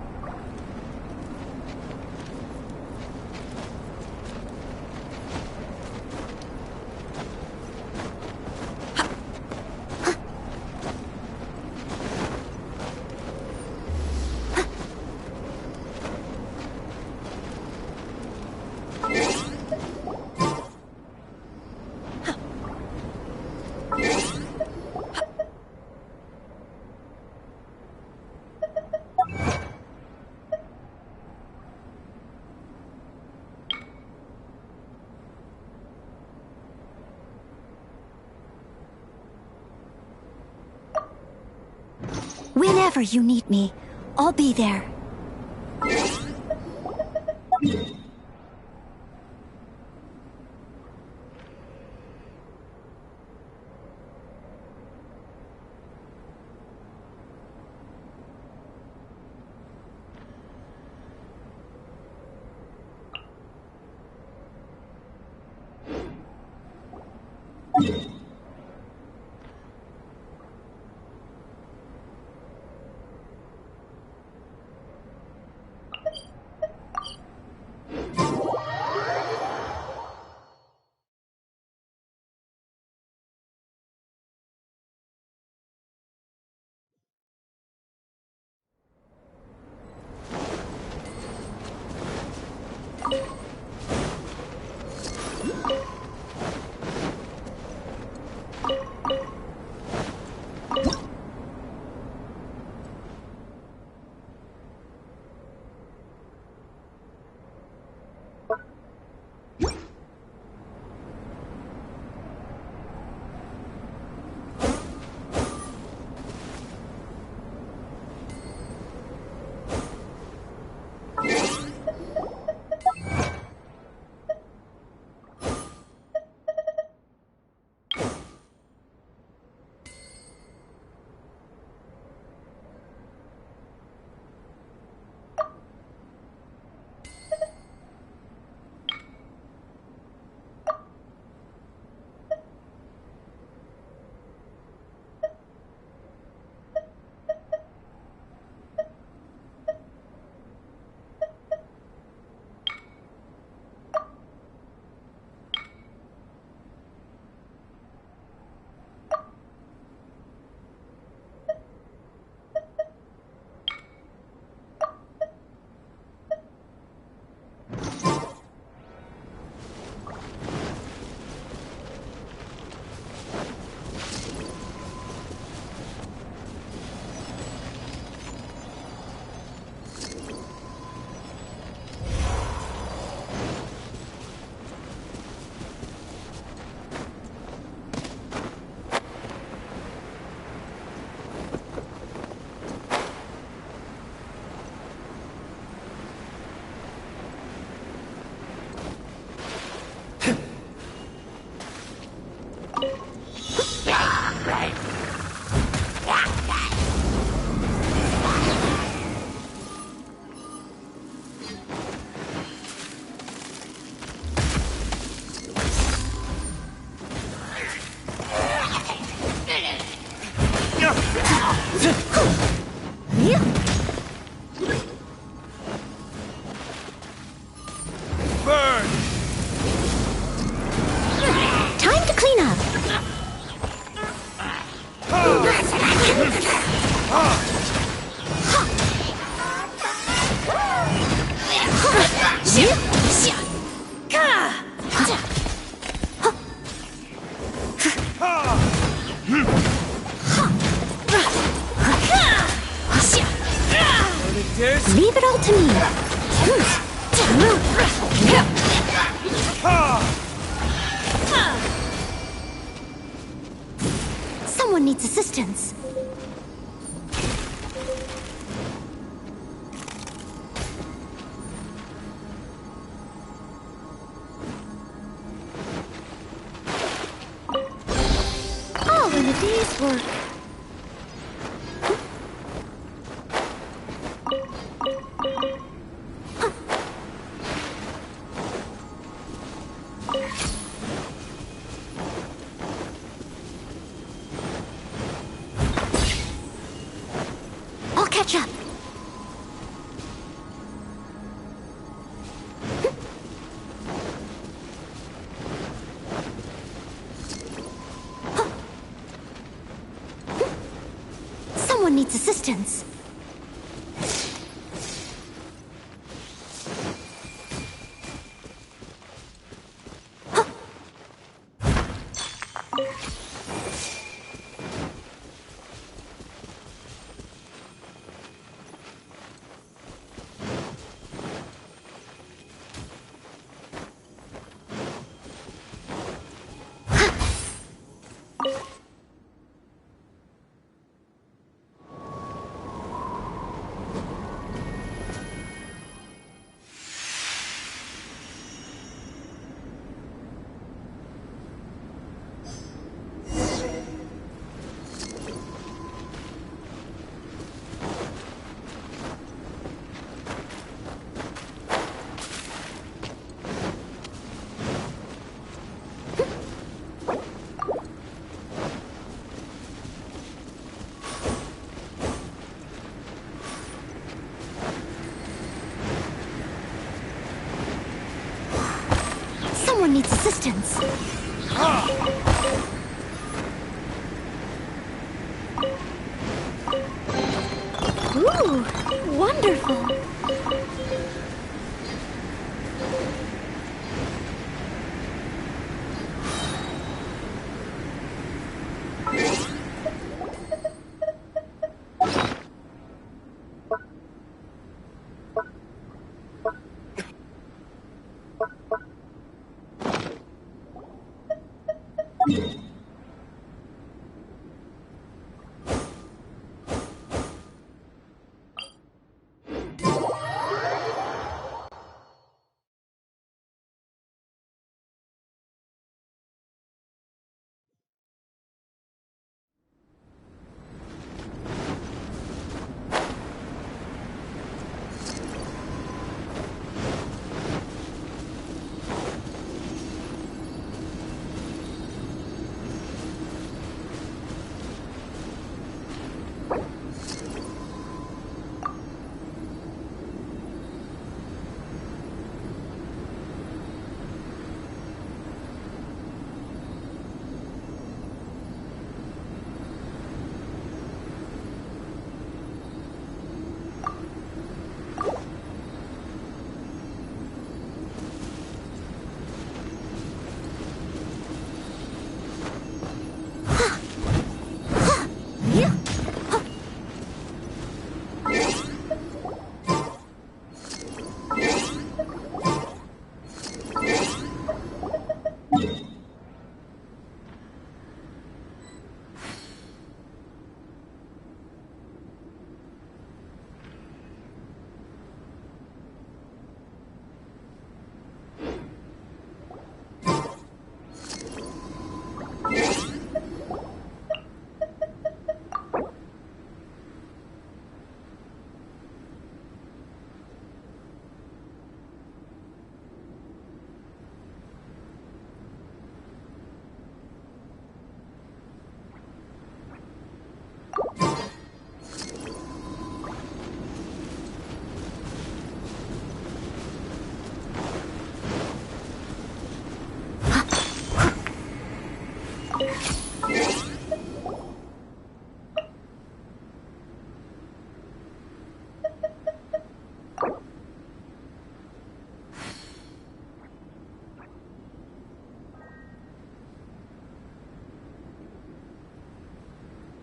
Whenever you need me, I'll be there. Time to clean up. Leave it all to me. Someone needs assistance. All in a day's work. I'll catch up. Someone needs assistance. Someone needs assistance. Ooh, wonderful.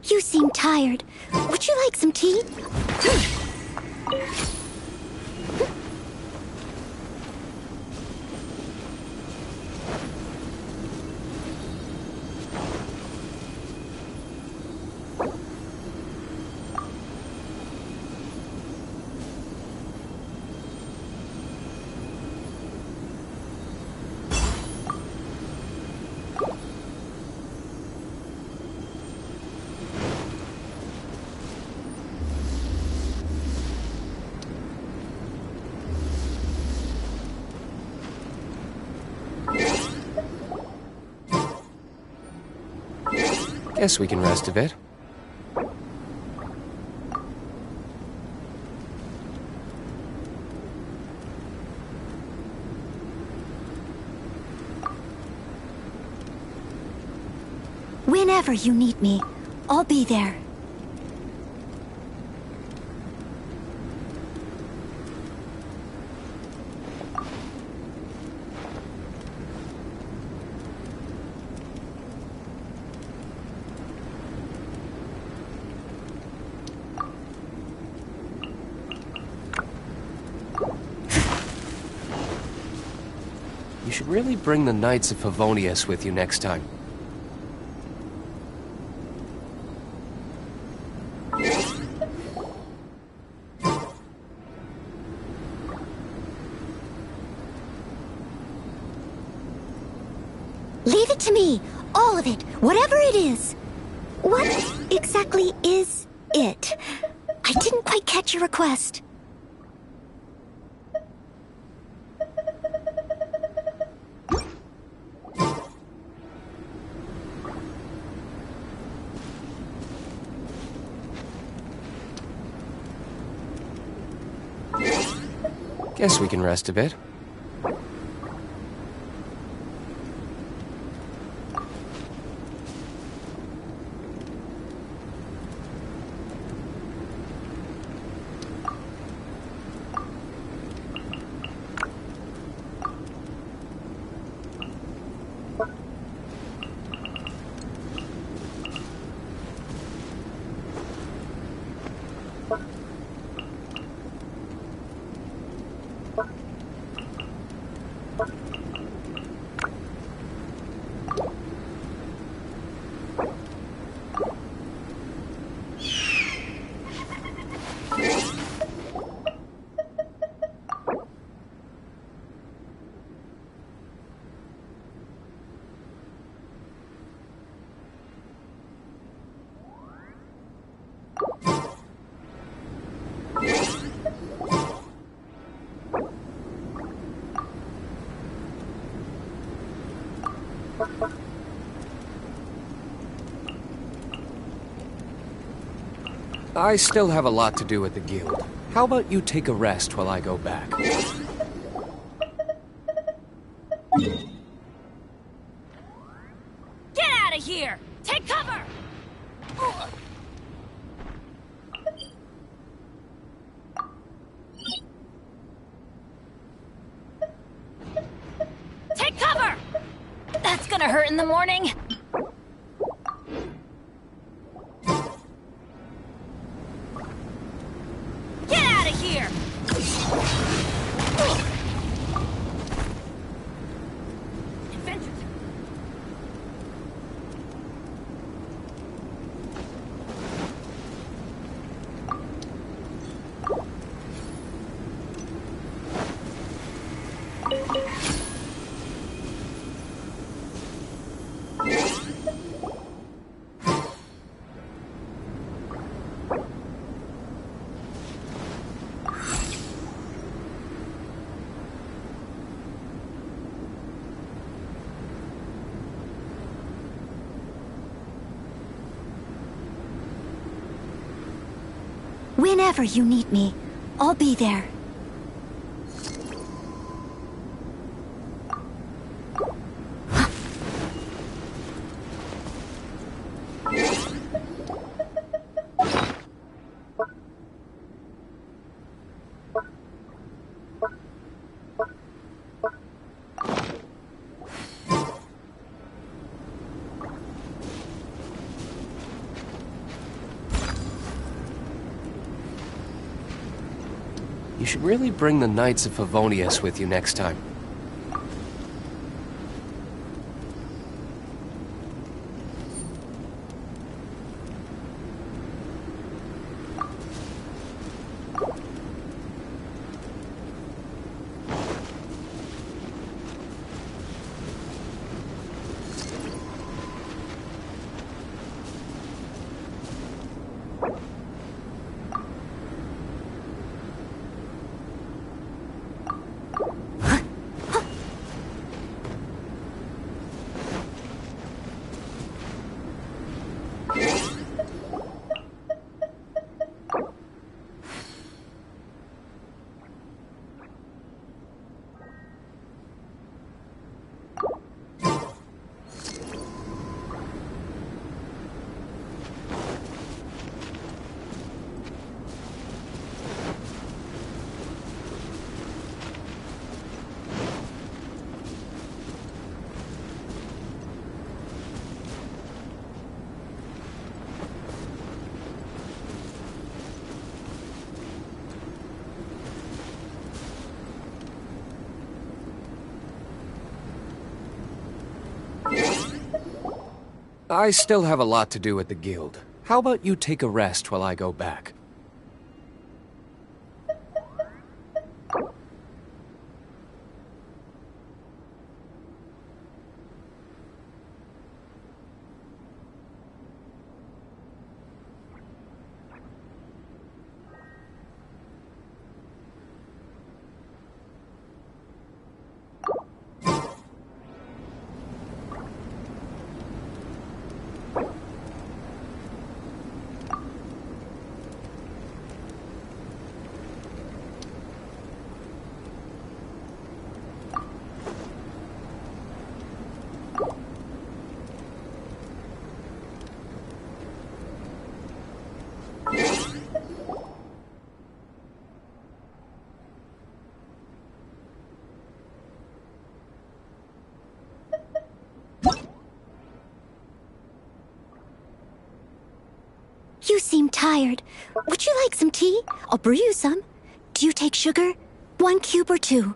You seem tired. Would you like some tea? Guess we can rest a bit. Whenever you need me, I'll be there. You should really bring the Knights of Favonius with you next time. Leave it to me. All of it. Whatever it is. What exactly is it? I didn't quite catch your request. Guess we can rest a bit. I still have a lot to do at the guild. How about you take a rest while I go back? Get out of here! Take cover! Take cover! That's gonna hurt in the morning. Get out of here! Adventure. Whenever you need me, I'll be there. You should really bring the Knights of Favonius with you next time. I still have a lot to do at the guild. How about you take a rest while I go back? You seem tired. Would you like some tea? I'll brew you some. Do you take sugar? 1 cube or 2?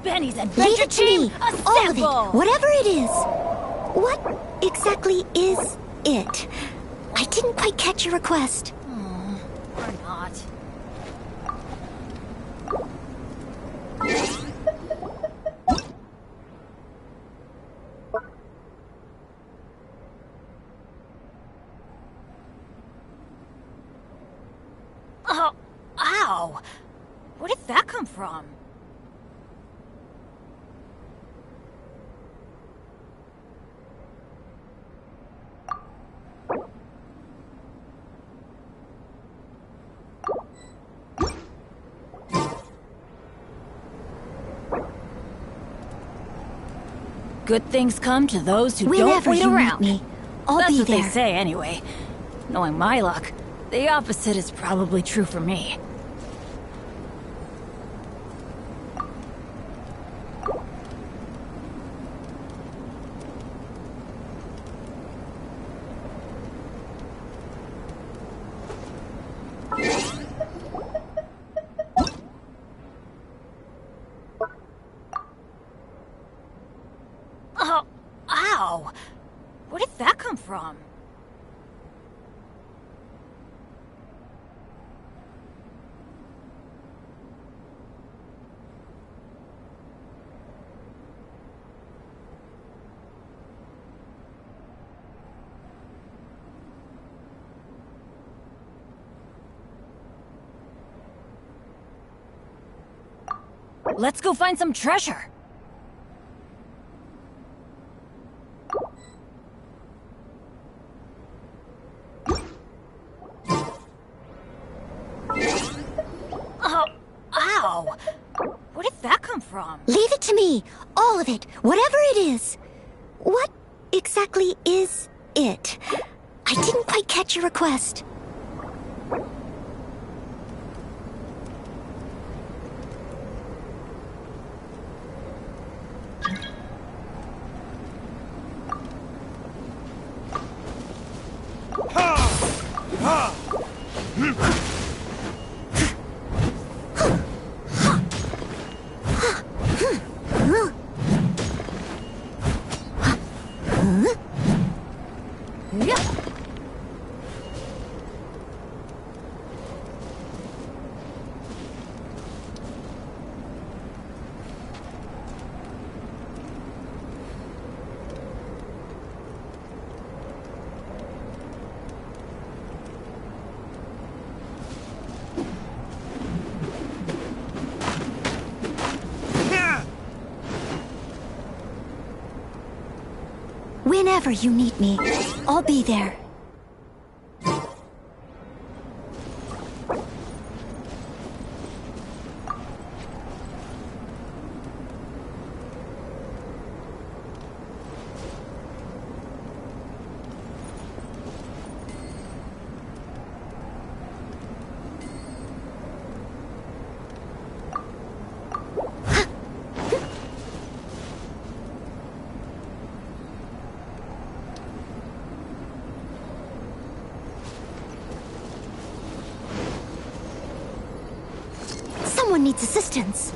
Benny's Leave adventure it to me. team, All of assemble! it. Whatever it is. What exactly is it? I didn't quite catch your request. Or not. Oh, ow! Where did that come from? Good things come to those who don't Whenever wait you around. need me, I'll That's be what there. they say anyway. Knowing my luck, the opposite is probably true for me. Oh, ow! Where did that come from? Let's go find some treasure. Oh, ow! Where did that come from? Leave it to me. All of it. Whatever it is. What exactly is it? I didn't quite catch your request. Whenever you need me, I'll be there. Someone needs assistance.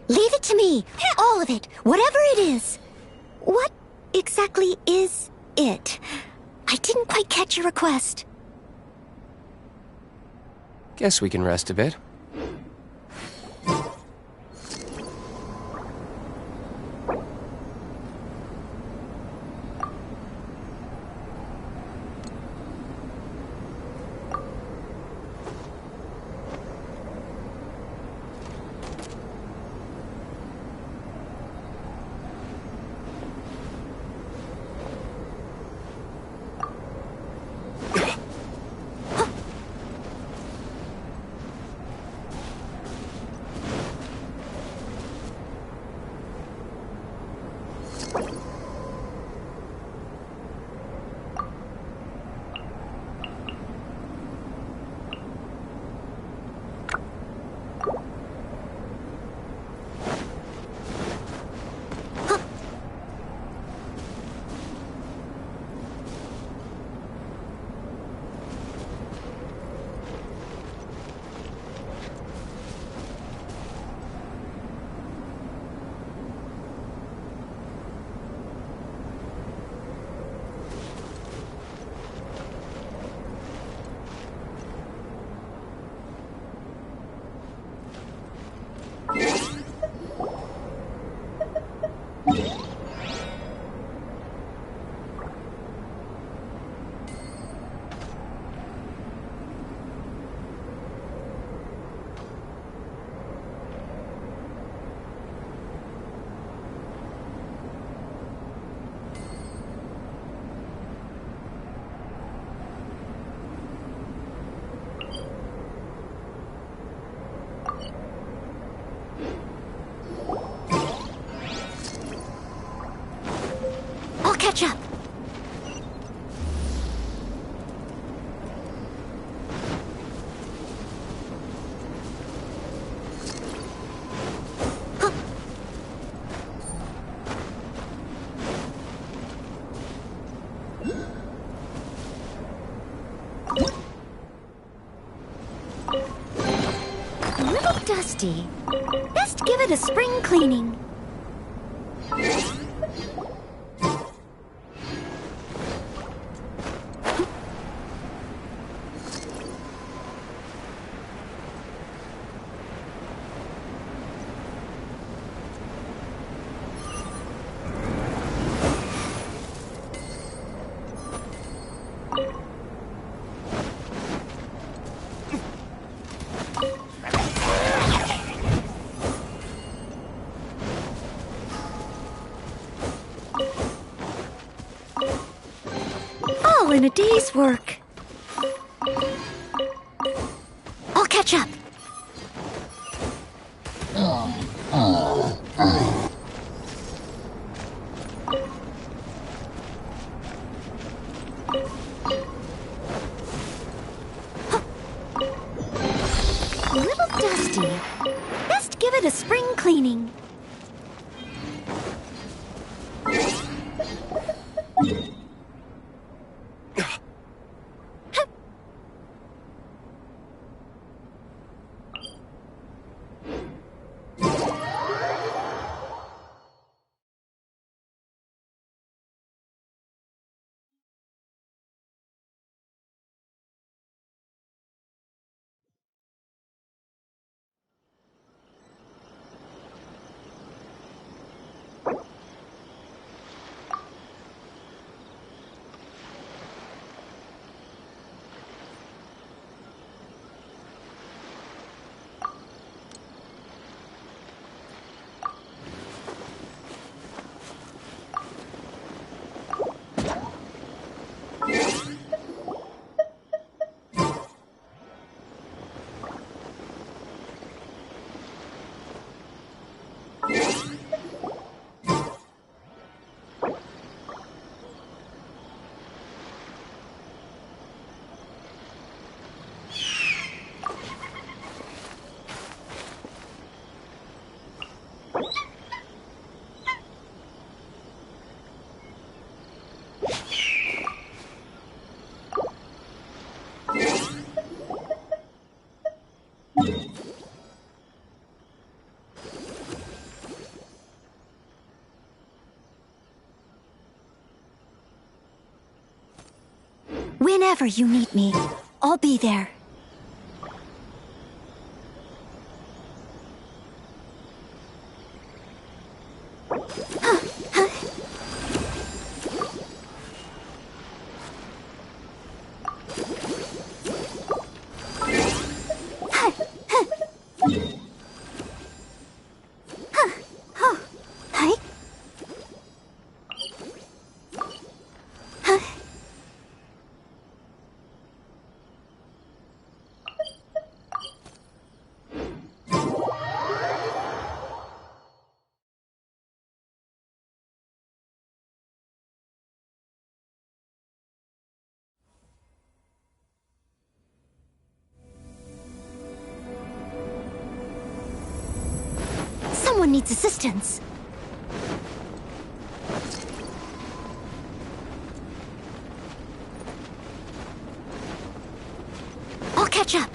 Leave it to me. All of it. Whatever it is. What exactly is it? I didn't quite catch your request. Guess we can rest a bit. catch up. A little dusty. Best give it a spring cleaning. All in a day's work. I'll catch up. A little dusty. Best give it a spring cleaning. Whenever you need me, I'll be there. Someone needs assistance. I'll catch up.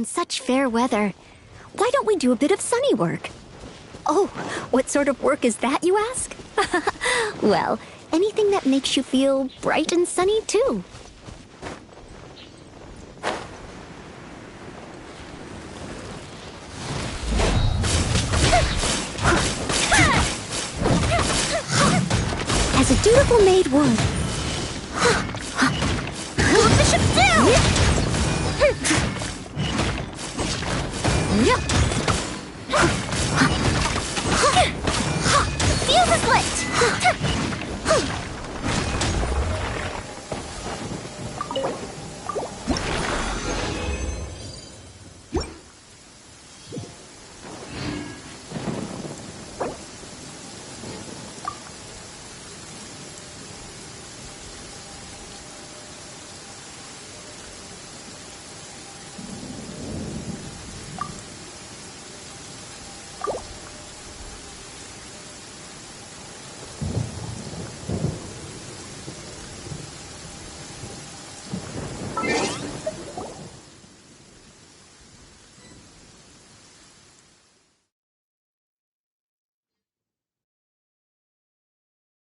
Such fair weather. Why don't we do a bit of sunny work? Oh, what sort of work is that, you ask? Well, anything that makes you feel bright and sunny, too. As a dutiful maid would. Move the ship down! Yeah.